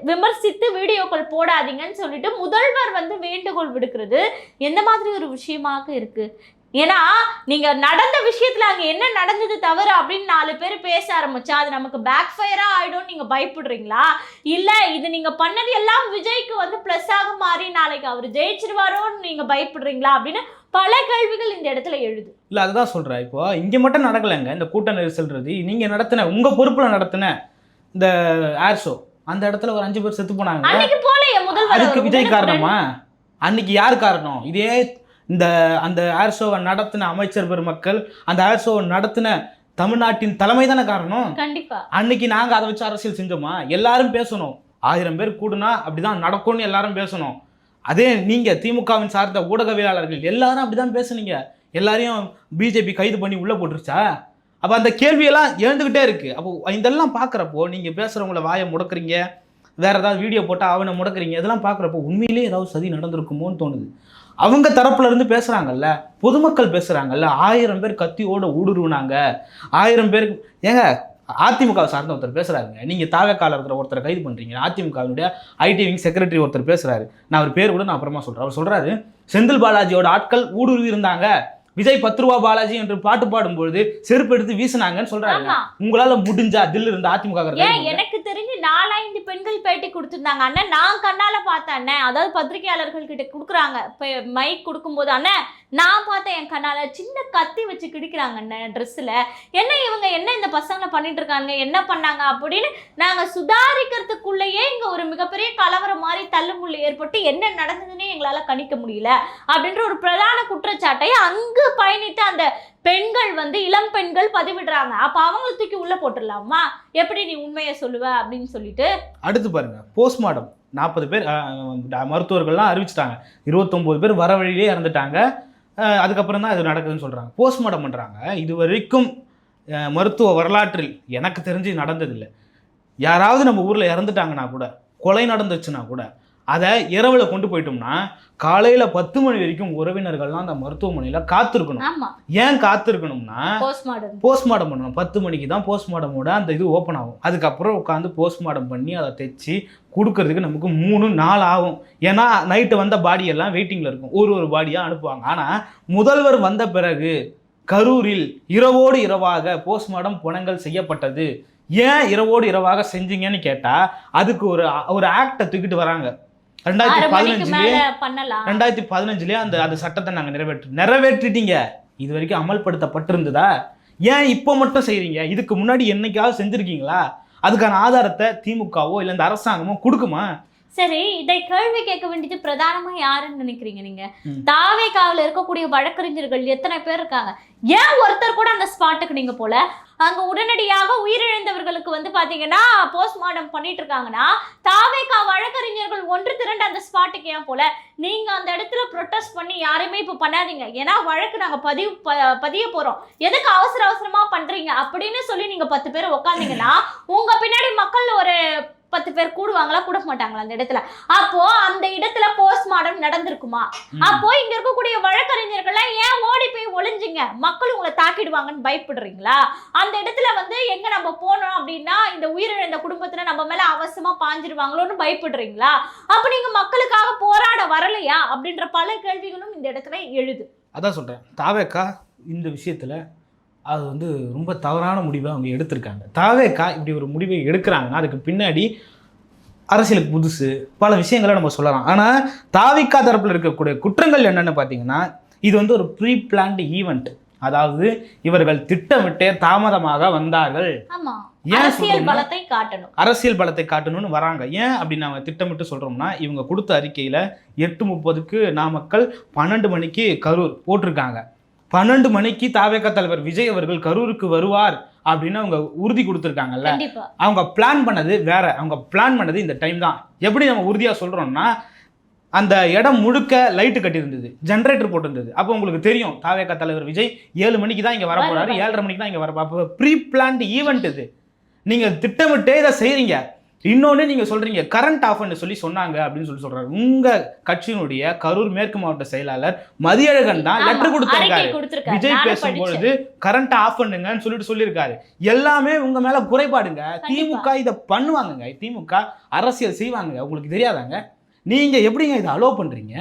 விமர்சித்து வீடியோக்கள் போடாதீங்கன்னு சொல்லிட்டு முதல்வர் வந்து வேண்டுகோள் விடுக்கிறது எந்த மாதிரி ஒரு விஷயமாக இருக்கு? ஏன்னா நீங்க நடந்த விஷயத்துல அங்க என்ன நடந்தது தவறு அப்படின்னு 4 பேர் பேச ஆரம்பிச்சா அது நமக்கு பேக் ஃபயரா ஆயிடும் நீங்க பயப்படுறீங்களா? இல்ல இது நீங்க பண்ணது எல்லாம் விஜய்க்கு வந்து பிளஸ் ஆக மாறி நாளைக்கு அவர் ஜெயிச்சிருவாரோன்னு நீங்க பயப்படுறீங்களா அப்படின்னு பல கேள்விகள் இந்த இடத்துல எழுது. இல்ல அதுதான் சொல்றேன். இப்போ இங்க மட்டும் நடக்கலைங்க இந்த கூட்ட நெரிசல்றது. நீங்க நடத்தின உங்க பொறுப்புல நடத்தின இந்த ஏர் ஷோ, அந்த இடத்துல ஒரு 5 பேர் செத்து போனாங்க. அன்னைக்கு போலயே முதல்வர். அதுக்கு விஜய் காரணமா? அன்னைக்கு யார் காரணம்? இதே அந்த ஏர் ஷோவை நடத்தின அமைச்சர் பெருமக்கள், அந்த ஏர் ஷோவை நடத்தின தமிழ்நாட்டின் தலைமை தானே காரணம். கண்டிப்பா. அன்னைக்கு நாங்க அதை வச்சு அரசியல் செஞ்சோமா? எல்லாரும் பேசணும். 1000 பேர் கூடுனா அப்படிதான் நடக்கும்னு எல்லாரும் பேசணும். அதே நீங்க திமுகவின் சார்ந்த ஊடகவியலாளர்கள் எல்லாரும் அப்படிதான் பேசுனீங்க. எல்லாரையும் பிஜேபி கைது பண்ணி உள்ள போட்டுருச்சா? அப்ப அந்த கேள்வியெல்லாம் எழுந்துகிட்டே இருக்கு. அப்போ இதெல்லாம் பாக்குறப்போ நீங்க பேசுறவங்கள வாயை முடக்குறீங்க, வேற ஏதாவது வீடியோ போட்டா அவனை முடக்குறீங்க. இதெல்லாம் பாக்குறப்போ உண்மையிலேயே ஏதாவது சதி நடந்திருக்குமோன்னு தோணுது. அவங்க தரப்புல இருந்து பேசுறாங்கல்ல, பொதுமக்கள் பேசுறாங்கல்ல, 1000 பேர் கத்தியோட ஊடுருவினாங்க, 1000 பேருக்கு. ஏங்க அதிமுக சார்ந்த ஒருத்தர் பேசுறாருங்க, நீங்க தாவேக்கால இருக்கிற ஒருத்தரை கைது பண்றீங்க. அதிமுகவினுடைய ஐடி விங் செக்ரட்டரி ஒருத்தர் பேசுறாரு. நான் அவர் பேர் கூட நான் அப்புறமா சொல்றேன். அவர் சொல்றாரு, செந்தில் பாலாஜியோட ஆட்கள் ஊடுருவி இருந்தாங்க, விஜய் 10 ரூபா பாலாஜி என்று பாட்டு பாடும்பொழுது செருப்பு எடுத்து வீசினாங்கன்னு சொல்றாங்க. உங்களால முடிஞ்சா தில்லு இருந்த அதிமுக எனக்கு தெரிஞ்சு 4-5 பெண்கள் பேட்டி கொடுத்துருந்தாங்க. அண்ணன் நான் கண்ணால பார்த்தேன் அண்ணன், அதாவது பத்திரிகையாளர்கள் கிட்ட கொடுக்குறாங்க மைக் கொடுக்கும்போது, அண்ணன் நான் பார்த்தேன் என் கண்ணால, சின்ன கத்தி வச்சு கிடிக்கிறாங்க அண்ணன் ட்ரெஸ்ஸில். என்ன இவங்க என்ன இந்த பசங்களை பண்ணிட்டு இருக்காங்க, என்ன பண்ணாங்க அப்படின்னு நாங்க சுதாரிக்கிறதுக்குள்ளேயே இங்க ஒரு மிகப்பெரிய கலவரம் மாதிரி தள்ளுமுள்ளு ஏற்பட்டு என்ன நடந்ததுன்னே எங்களால கணிக்க முடியல அப்படின்ற ஒரு பிரதான குற்றச்சாட்டை அங்கு பயணித்து அந்த பெண்கள் வந்து இளம் பெண்கள் பதிவிடுறாங்க. அப்ப அவங்களை தூக்கி உள்ள போட்டுடலாமா? எப்படி நீ உண்மையை சொல்லுவ அப்படின்னு சொல்லிட்டு. அடுத்து பாருங்க, போஸ்ட்மார்டம் 40 பேர் மருத்துவர்கள்லாம் அறிவிச்சிட்டாங்க, 29 பேர் வர வழியிலே இறந்துட்டாங்க. அதுக்கப்புறம் தான் இது நடக்குதுன்னு சொல்றாங்க. போஸ்ட்மார்டம் பண்றாங்க. இது வரைக்கும் மருத்துவ வரலாற்றில் எனக்கு தெரிஞ்சு நடந்ததில்லை. யாராவது நம்ம ஊர்ல இறந்துட்டாங்கன்னா கூட, கொலை நடந்துச்சுன்னா கூட, அதை இரவுல கொண்டு போயிட்டோம்னா காலையில 10 மணி வரைக்கும் உறவினர்கள்லாம் அந்த மருத்துவமனையில காத்திருக்கணும். ஏன் காத்திருக்கணும்னா போஸ்ட்மார்டம் பண்ணணும். 10 மணிக்கு தான் போஸ்ட்மார்டமோட அந்த இது ஓப்பன் ஆகும். அதுக்கப்புறம் உட்காந்து போஸ்ட்மார்டம் பண்ணி அதை தைச்சி கொடுக்கறதுக்கு நமக்கு 3 நாள் ஆகும். ஏன்னா நைட்டு வந்த பாடியெல்லாம் வெயிட்டிங்ல இருக்கும், ஒரு பாடியா அனுப்புவாங்க. ஆனா முதல்வர் வந்த பிறகு கரூரில் இரவோடு இரவாக போஸ்ட்மார்டம் புனங்கள் செய்யப்பட்டது. ஏன் இரவோடு இரவாக செஞ்சீங்கன்னு கேட்டா அதுக்கு ஒரு ஆக்டை தூக்கிட்டு வராங்க. 2015 அந்த சட்டத்தை நாங்க நிறைவேற்றிட்டீங்க. இது வரைக்கும் அமல்படுத்தப்பட்டிருந்ததா? ஏன் இப்போ மட்டும் செய்றீங்க? இதுக்கு முன்னாடி என்னைக்காவது செஞ்சிருக்கீங்களா? அதுக்கான ஆதாரத்தை திமுகவோ இல்லை இந்த அரசாங்கமோ கொடுக்குமா? சரி, இதை கேள்வி கேட்க வேண்டியது பிரதானமா யாருன்னு நினைக்கிறீங்க நீங்க? தாவேகாவில் இருக்கக்கூடிய வழக்கறிஞர்கள் எத்தனை பேர் இருக்காங்க? ஏன் ஒருத்தர் கூட அந்த ஸ்பாட்டுக்கு நீங்க போல? அங்க உடனடியாக உயிரிழந்தவர்களுக்கு வந்து பாத்தீங்கன்னா போஸ்ட்மார்டம் பண்ணிட்டு இருக்காங்கன்னா தாவேகா வழக்கறிஞர்கள் ஒன்று திரண்டு அந்த ஸ்பாட்டுக்கு ஏன் போல? நீங்க அந்த இடத்துல ப்ரொட்டஸ்ட் பண்ணி யாருமே இப்ப பண்ணாதீங்க, ஏன்னா வழக்கு நாங்க பதிய போறோம், எதுக்கு அவசரமா பண்றீங்க அப்படின்னு சொல்லி நீங்க 10 பேர் உட்காந்தீங்கன்னா உங்க பின்னாடி மக்கள் ஒரு 10 பேர் கூடுவாங்களா? கூட மாட்டாங்களா அந்த இடத்துல? அப்போ அந்த இடத்துல போஸ்ட்மார்டம் நடந்திருக்குமா? அப்போ இங்க இருக்கக்கூடிய வழக்கறிஞர்கள்லாம் ஏன் ஓடி போய் ஒளிஞ்சிங்க? மக்கள் உங்களை தாக்கிடுவாங்கன்னு பயப்படுறீங்களா? அந்த இடத்துல வந்து எங்க நம்ம போனோம் அப்படின்னா இந்த உயிரிழந்த குடும்பத்துல நம்ம மேல அவசியமா பாஞ்சிருவாங்களோன்னு பயப்படுறீங்களா? அப்ப நீங்க மக்களுக்காக போராட வரலையா அப்படின்ற பல கேள்விகளும் இந்த இடத்துல எழுது. அதான் சொல்றேன், தாவேகா இந்த விஷயத்துல அது வந்து ரொம்ப தவறான முடிவை அவங்க எடுத்திருக்காங்க. தாவேகா இப்படி ஒரு முடிவை எடுக்கிறாங்கன்னா அதுக்கு பின்னாடி அரசியலுக்கு புதுசு பல விஷயங்களை நம்ம சொல்லலாம். ஆனால் தாவேகா தரப்பில் இருக்கக்கூடிய குற்றங்கள் என்னென்னு பார்த்தீங்கன்னா, இது வந்து ஒரு ப்ரீ பிளான்டு ஈவெண்ட். அதாவது இவர்கள் திட்டமிட்டே தாமதமாக வந்தார்கள். அரசியல் பலத்தை காட்டணும்னு வராங்க. ஏன் அப்படி நாங்கள் திட்டமிட்டு சொல்றோம்னா, இவங்க கொடுத்த அறிக்கையில 8:30க்கு நாமக்கல், 12 மணிக்கு கரூர் போட்டிருக்காங்க. 12 மணிக்கு தாவேகா தலைவர் விஜய் அவர்கள் கரூருக்கு வருவார் அப்படின்னு அவங்க உறுதி கொடுத்துருக்காங்கல்ல. அவங்க பிளான் பண்ணது வேற, அவங்க பிளான் பண்ணது இந்த டைம் தான். எப்படி நம்ம உறுதியா சொல்றோம்னா, அந்த இடம் முழுக்க லைட்டு கட்டியிருந்தது, ஜென்ரேட்டர் போட்டிருந்தது. அப்போ உங்களுக்கு தெரியும் தாவேகா தலைவர் விஜய் 7 மணிக்கு தான் இங்கே வரப்போறாரு, 7:30 மணிக்கு தான் இங்கே வரப்போ. அப்போ ப்ரீ பிளான்டு ஈவெண்ட் இது. நீங்கள் திட்டமிட்டே இதை செய்கிறீங்க. இன்னொன்று நீங்கள் சொல்கிறீங்க கரண்ட் ஆஃப்னு சொல்லி சொன்னாங்க அப்படின்னு சொல்கிறாரு. உங்கள் கட்சியினுடைய கரூர் மேற்கு மாவட்ட செயலாளர் மதியழகன் தான் லெட்டர் கொடுத்திருக்காரு. விஜய் பேசும்பொழுது கரண்ட் ஆஃப் பண்ணுங்கன்னு சொல்லியிருக்காரு. எல்லாமே உங்கள் மேலே குறைபாடுங்க. திமுக இதை பண்ணுவாங்கங்க, திமுக அரசியல் செய்வாங்க, உங்களுக்கு தெரியாதாங்க? நீங்க எப்படிங்க இதை அலோவ் பண்றீங்க?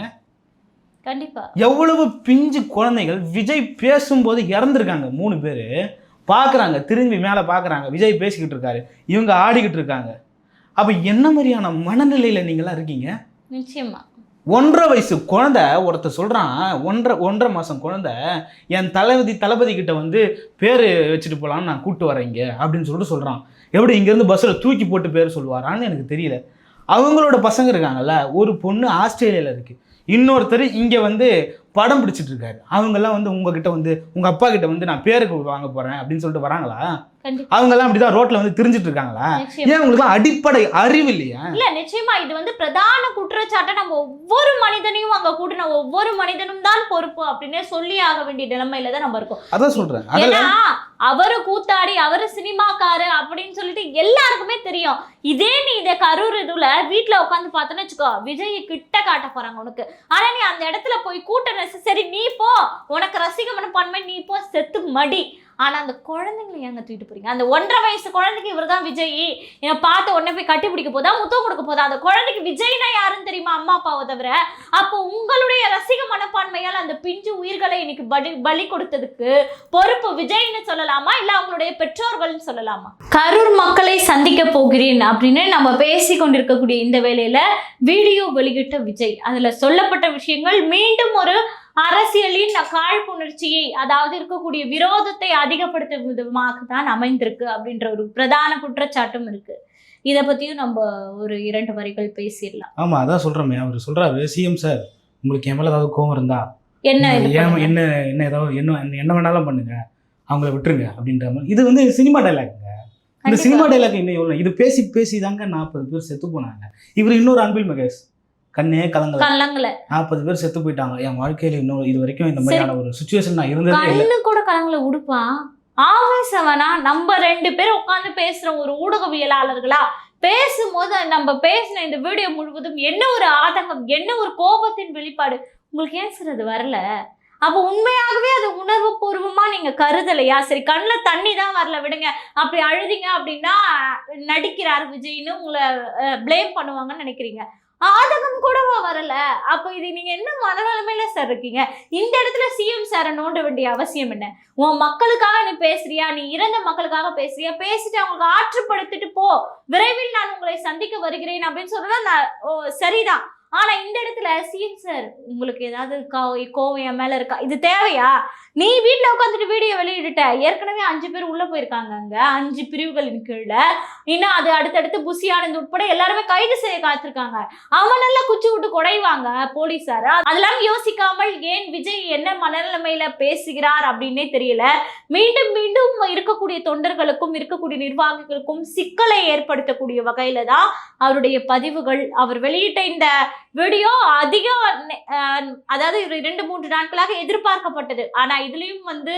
கண்டிப்பா எவ்வளவு பிஞ்சு குழந்தைகள் விஜய் பேசும்போது இறந்துருக்காங்க. 3 பேர் பார்க்குறாங்க, திரும்பி மேலே பார்க்குறாங்க, விஜய் பேசிக்கிட்டு இருக்காரு, இவங்க ஆடிக்கிட்டு இருக்காங்க. அப்போ என்ன மாதிரியான மனநிலையில் நீங்களாம் இருக்கீங்க? நிச்சயமா 1.5 வயசு குழந்தை ஒருத்தர் சொல்கிறான், 1.5 மாதம் குழந்தை என் தளபதி கிட்ட வந்து பேர் வச்சுட்டு போகலான்னு நான் கூப்பிட்டு வரேங்க அப்படின்னு சொல்கிறான். எப்படி இங்கேருந்து பஸ்ஸில் தூக்கி போட்டு பேர் சொல்லுவாரான்னு எனக்கு தெரியல. அவங்களோட பசங்க இருக்காங்கல்ல, ஒரு பொண்ணு ஆஸ்திரேலியாவில் இருக்குது, இன்னொருத்தர் இங்கே வந்து படம் பிடிச்சிட்டு இருக்காரு. அவங்கெல்லாம் வந்து உங்ககிட்ட வந்து உங்கள் அப்பா கிட்ட வந்து நான் பேருக்கு வாங்க போகிறேன் அப்படின்னு சொல்லிட்டு வராங்களா? அவங்கெல்லாம் அப்படிதான் ரோட்ல வந்து திரிஞ்சிட்டு இருக்காங்களா? ஏன் உங்களுக்கு அடிப்படை அறிவு இல்லையா? இல்ல, நிச்சயமா இது வந்து பிரதான குற்றச்சாட்டை நம்ம ஒவ்வொரு மனிதனையும் அங்க கூட்டின ஒவ்வொரு மனிதனும் தான் பொறுப்பு அப்படின்னே சொல்லி ஆக வேண்டிய நிலைமையில தான் நம்ம இருக்கோம். அதான் சொல்றேன். ஏன்னா அவரு கூத்தாடி, அவரு சினிமாக்காரு அப்படின்னு சொல்லிட்டு எல்லாருக்குமே தெரியும். இதே நீ இதை கரூர் இதுல வீட்டுல உட்காந்து பார்த்தோன்னு வச்சுக்கோ, விஜய் கிட்ட காட்ட போறாங்க உனக்கு. ஆனா நீ அந்த இடத்துல போய் கூட்ட சரி நீ போ, உனக்கு ரசிக மனப்பான்மை, நீ போ, செத்து மடி. ஆனா அந்த குழந்தைங்களை ஏங்க தூக்கிட்டு போறீங்க? அந்த 1.5 வயசு குழந்தைக்கு இவர் தான் விஜய், என்னை பார்த்து உடனே போய் கட்டி பிடிக்க போதா, முத்தம் கொடுக்க போதா? அந்த குழந்தைக்கு விஜய்னா யாருன்னு தெரியுமா? அம்மா அப்பாவை தவிர. அப்போ உங்களுடைய ரசிக மனப்பான்மையால் அந்த பிஞ்சு உயிர்களை இன்னைக்கு பலி கொடுத்ததுக்கு பொறுப்பு விஜய்னு சொல்லலாமா, இல்ல அவங்களுடைய பெற்றோர்கள்னு சொல்லலாமா? கரூர் மக்களை சந்திக்க போகிறேன் அப்படின்னு நம்ம பேசி கொண்டிருக்கக்கூடிய இந்த வேளையில வீடியோ வெளியிட்ட விஜய், அதுல சொல்லப்பட்ட விஷயங்கள் மீண்டும் ஒரு அரசியலின் காழ்ப்புணர்ச்சியை, அதாவது இருக்கக்கூடிய விரோதத்தை அதிகப்படுத்தும் விதமாக தான் அமைந்திருக்கு அப்படின்ற ஒரு பிரதான குற்றச்சாட்டும் இருக்கு. இதை பத்தியும் நம்ம ஒரு 2 வரிகள் பேசிடலாம். ஆமா, அதான் சொல்றோமே. அவர் சொல்றாரு, சிஎம் சார் உங்களுக்கு என் மேல ஏதாவது கோவம் இருந்தா என்ன என்ன என்ன ஏதாவது என்ன வேணாலும் பண்ணுங்க, அவங்கள விட்டுருங்க அப்படின்ற மாதிரி. இது வந்து சினிமா டைலாக்ங்க. இந்த சினிமா டைலாக் இன்னும் எவ்வளோ, இது பேசி பேசி தாங்க 40 பேர் செத்து போனாங்க. இவர் இன்னொரு அன்பில் மகேஷ் கண்ணே கலங்கல 40 பேர் செத்து போயிட்டாங்க. என் வாழ்க்கையில இன்னும் இது வரைக்கும் இந்த மாதிரியான ஒரு சுச்சுவேஷன் நான் இருந்ததே இல்லை. கண்ணு கூட கலங்கல உடுப்பா ஆவேசவனா. நம்ம 2 பேர் உட்காந்து பேசுற ஒரு ஊடகவியலாளர்களா பேசும்போது நம்ம பேசின இந்த வீடியோ முழுவதும் என்ன ஒரு ஆதங்கம், என்ன ஒரு கோபத்தின் வெளிப்பாடு உங்களுக்கு ஏன் சார் அது வரல? அப்போ உண்மையாகவே அது உணர்வு பூர்வமா நீங்க கருதலையா? சரி கண்ணில் தண்ணி தான் வரல விடுங்க, அப்படி அழுதிங்க அப்படின்னா நடிக்கிறார் விஜய்னு உங்களை பிளேம் பண்ணுவாங்கன்னு நினைக்கிறீங்க. ஆதகம் கூடவா வரல? அப்போ இது நீங்க என்ன மனநிலைமையில சார் இருக்கீங்க? இந்த இடத்துல சிஎம் சாரை நோண்ட வேண்டிய அவசியம் என்ன? உன் மக்களுக்காக நீ பேசுறியா? நீ இறந்த மக்களுக்காக பேசுறியா? பேசிட்டு அவங்களுக்கு ஆற்றுப்படுத்திட்டு போ, விரைவில் நான் உங்களை சந்திக்க வருகிறேன் அப்படின்னு சொன்னா சரிதான். ஆனா இந்த இடத்துல சிஎம் சார் உங்களுக்கு ஏதாவது கோவம் என் மேல இருக்கா? இது தேவையா? நீ வீட்டுல உட்காந்துட்டு வீடியோ வெளியிட்ட, ஏற்கனவே 5 பேர் உள்ள போயிருக்காங்க, அங்க 5 பிரிவுகளின் கீழே. இன்னும் அது அடுத்தடுத்து புசி ஆனந்த் உட்பட எல்லாருமே கைது செய்ய காத்திருக்காங்க. அவனெல்லாம் குச்சி விட்டு குடைவாங்க போலீஸார். அதெல்லாம் யோசிக்காமல் ஏன் விஜய் என்ன மனநிலைமையில பேசுகிறார் அப்படின்னே தெரியல. மீண்டும் மீண்டும் இருக்கக்கூடிய தொண்டர்களுக்கும் இருக்கக்கூடிய நிர்வாகிகளுக்கும் சிக்கலை ஏற்படுத்தக்கூடிய வகையில தான் அவருடைய பதிவுகள். அவர் வெளியிட்ட இந்த வீடியோ அதிகம், அதாவது 2-3 நாட்களாக எதிர்பார்க்கப்பட்டது. ஆனா இதுலயும் வந்து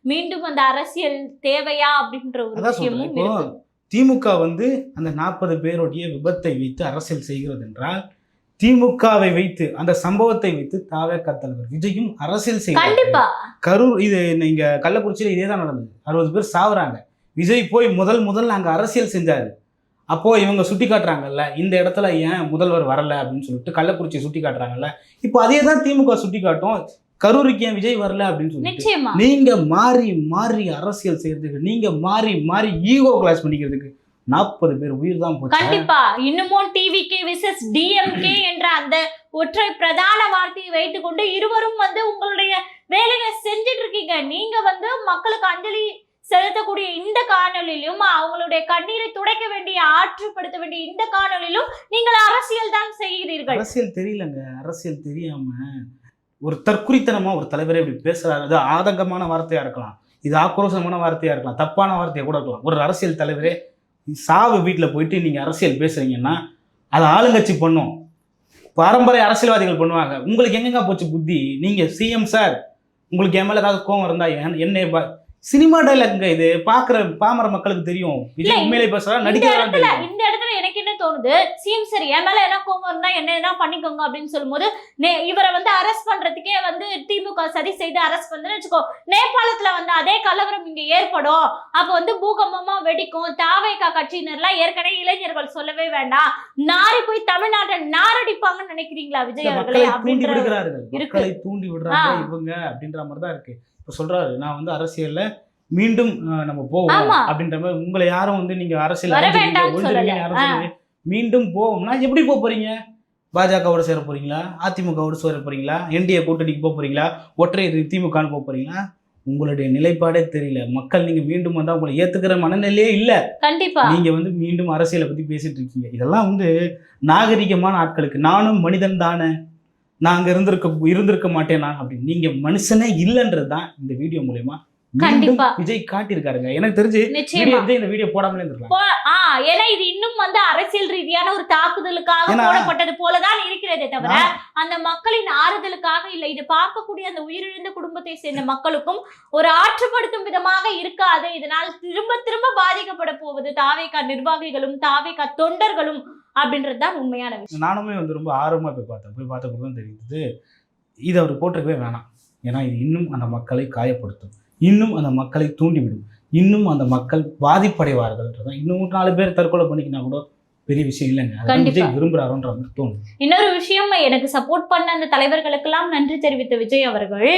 மீண்டும் அந்த அரசியல் தேவையா அப்படின்ற ஒரு விஷயமும் இருக்கு. திமுக வந்து அந்த 40 பேருடைய விபத்தை வைத்து அரசியல் செய்கிறது என்றால், திமுகவை வைத்து அந்த சம்பவத்தை வைத்து தவேகா தலைவர் விஜயும் அரசியல் செய்ய கண்டிப்பா. கரூர் இது இங்க கள்ளக்குறிச்சியில இதே தான் நடந்தது. 60 பேர் சாவுறாங்க. விஜய் போய் முதல்ல அங்க அரசியல் செஞ்சாரு. அப்போ இவங்க சுட்டி காட்டுறாங்கல்ல, இந்த இடத்துல ஏன் முதல்வர் வரல அப்படின்னு சொல்லிட்டு கள்ளக்குறிச்சி சுட்டி காட்டுறாங்கல்ல. இப்போ அதே தான் திமுக சுட்டி காட்டும், கரூருக்கு ஏன் விஜய் வரல அப்படின்னு சொல்லிட்டு. நீங்க மாறி மாறி அரசியல் செய்யறதுக்கு, நீங்க மாறி மாறி ஈகோ கிளாஸ் பண்ணிக்கிறதுக்கு 40 பேர் உயிர் தான் போச்சு. கண்டிப்பா. இன்னமும் டிவிகே விசஸ் டிஎம்கே என்ற அந்த ஒற்றை பிரதான வார்த்தையை வைத்துக் கொண்டு இருவரும் வந்து உங்களுடைய வேலையை செஞ்சுட்டு இருக்கீங்க. நீங்க வந்து மக்களுக்கு அஞ்சலி செலுத்தக்கூடிய இந்த காணொலியிலும், அவங்களுடைய கண்ணீரை துடைக்க வேண்டிய, ஆற்றுப்படுத்த வேண்டிய இந்த காணொலியிலும் நீங்கள் அரசியல் தான் செய்கிறீர்கள். அரசியல் தெரியலங்க. அரசியல் தெரியாம ஒரு தற்குறித்தனமா ஒரு தலைவரே இப்படி பேசுறாரு. அது ஆதங்கமான வார்த்தையா இருக்கலாம், இது ஆக்ரோஷமான வார்த்தையா இருக்கலாம், தப்பான வார்த்தையா கூட இருக்கலாம். ஒரு அரசியல் தலைவரே சாவு வீட்டில் போயிட்டு நீங்க அரசியல் பேசுறீங்கன்னா அதை ஆளுங்கட்சி பண்ணும், பாரம்பரிய அரசியல்வாதிகள் பண்ணுவாங்க. உங்களுக்கு எங்கெங்க போச்சு புத்தி? நீங்க சிஎம் சார், உங்களுக்கு என் மேல ஏதாவது கோவம் இருந்தா என்ன சினிமா டைலாக்ங்க இது. பாக்குற பாமர மக்களுக்கு தெரியும் விஜய் உண்மையிலே பேசுறா நடிக்கிறா. இந்த இடத்துல எனக்கு என்ன தோணுது, சிஎம் சார் என் மேல என்ன கோவம் இருந்தா என்ன பண்ணிக்கோங்க அப்படின்னு சொல்லும்போது, இவரை வந்து அரெஸ்ட் பண்றதுக்கே வந்து திமுக சதி செய்து அரெஸ்ட் பண்ணு வச்சுக்கோ, நேபாளத்துல வந்து அதே கலவரம் இங்க ஏற்படும், அப்ப வந்து பூகம்பமா வெடிக்கும், தவேகா கட்சியினர்லாம் ஏற்கனவே இளைஞர்கள் சொல்லவே வேண்டாம், நாரி போய் தமிழ்நாட்டை நாரடிப்பாங்கன்னு நினைக்கிறீங்களா விஜய் அவர்களே? மக்களை தூண்டி விடுறாங்க இவங்க அப்படின்ற மாதிரி தான் இருக்கு. இப்போ சொல்றாரு, நான் வந்து அரசியல்ல மீண்டும் நம்ம போவோம் அப்படின்ற மாதிரி. உங்களை யாரும் வந்து நீங்க அரசியல் மீண்டும் போவோம்னா எப்படி போறீங்க? பாஜகவோட சேர போறீங்களா? அதிமுகவோட சேர போறீங்களா? என்டிஏ கூட்டணிக்கு போறீங்களா? ஒற்றை திமுகன்னு போறீங்களா? உங்களுடைய நிலைப்பாடே தெரியல. மக்கள் நீங்க மீண்டும் வந்தா உங்களை ஏத்துக்கிற மனநிலையே இல்ல. கண்டிப்பா நீங்க வந்து மீண்டும் அரசியலை பத்தி பேசிட்டு இருக்கீங்க. இதெல்லாம் வந்து நாகரிகமான ஆட்களுக்கு, நானும் மனிதன் தானே, நான் அங்க இருந்திருக்க மாட்டேனா அப்படின்னு, நீங்க மனுஷனே இல்லைன்றதுதான் இந்த வீடியோ மூலமா விஜய் காட்டியிருக்காருங்க. எனக்கு தெரிஞ்சு இந்த வீடியோ போடாமலே இருந்திருக்கலாம். ஏன்னா இது இன்னும் வந்து அரசியல் ரீதியான ஒரு தாக்குதலுக்காக போடப்பட்டது போலதான் இருக்கிறதே தவிர அந்த மக்களின் ஆறுதலுக்காக இல்ல. இது பார்க்கக்கூடிய அந்த உயிரிழந்த குடும்பத்தை சேர்ந்த மக்களுக்கும் ஒரு ஆற்றுப்படுத்தும் விதமாக இருக்காது. இதனால் திரும்ப திரும்ப பாதிக்கப்பட போவது தவேகா நிர்வாகிகளும் தவேகா தொண்டர்களும் அப்படின்றதுதான் உண்மையான விஷயம். நானுமே வந்து ரொம்ப ஆர்வமா போய் பார்த்த தான் தெரியுது, இது அவர் போட்டிருக்கவே வேணாம். ஏன்னா இது இன்னும் அந்த மக்களை காயப்படுத்தும், இன்னும் அந்த மக்களை தூண்டிவிடும், இன்னும் அந்த மக்கள் பாதிப்படைவார்கள். இன்னும் 4 பேர் தற்கொலை பண்ணிக்கினா கூட பெரிய விஷயம் இல்லைங்க. விரும்புறாருன்ற தோணும். இன்னொரு விஷயம், எனக்கு சப்போர்ட் பண்ண அந்த தலைவர்களுக்கெல்லாம் நன்றி தெரிவித்த விஜய் அவர்கள்,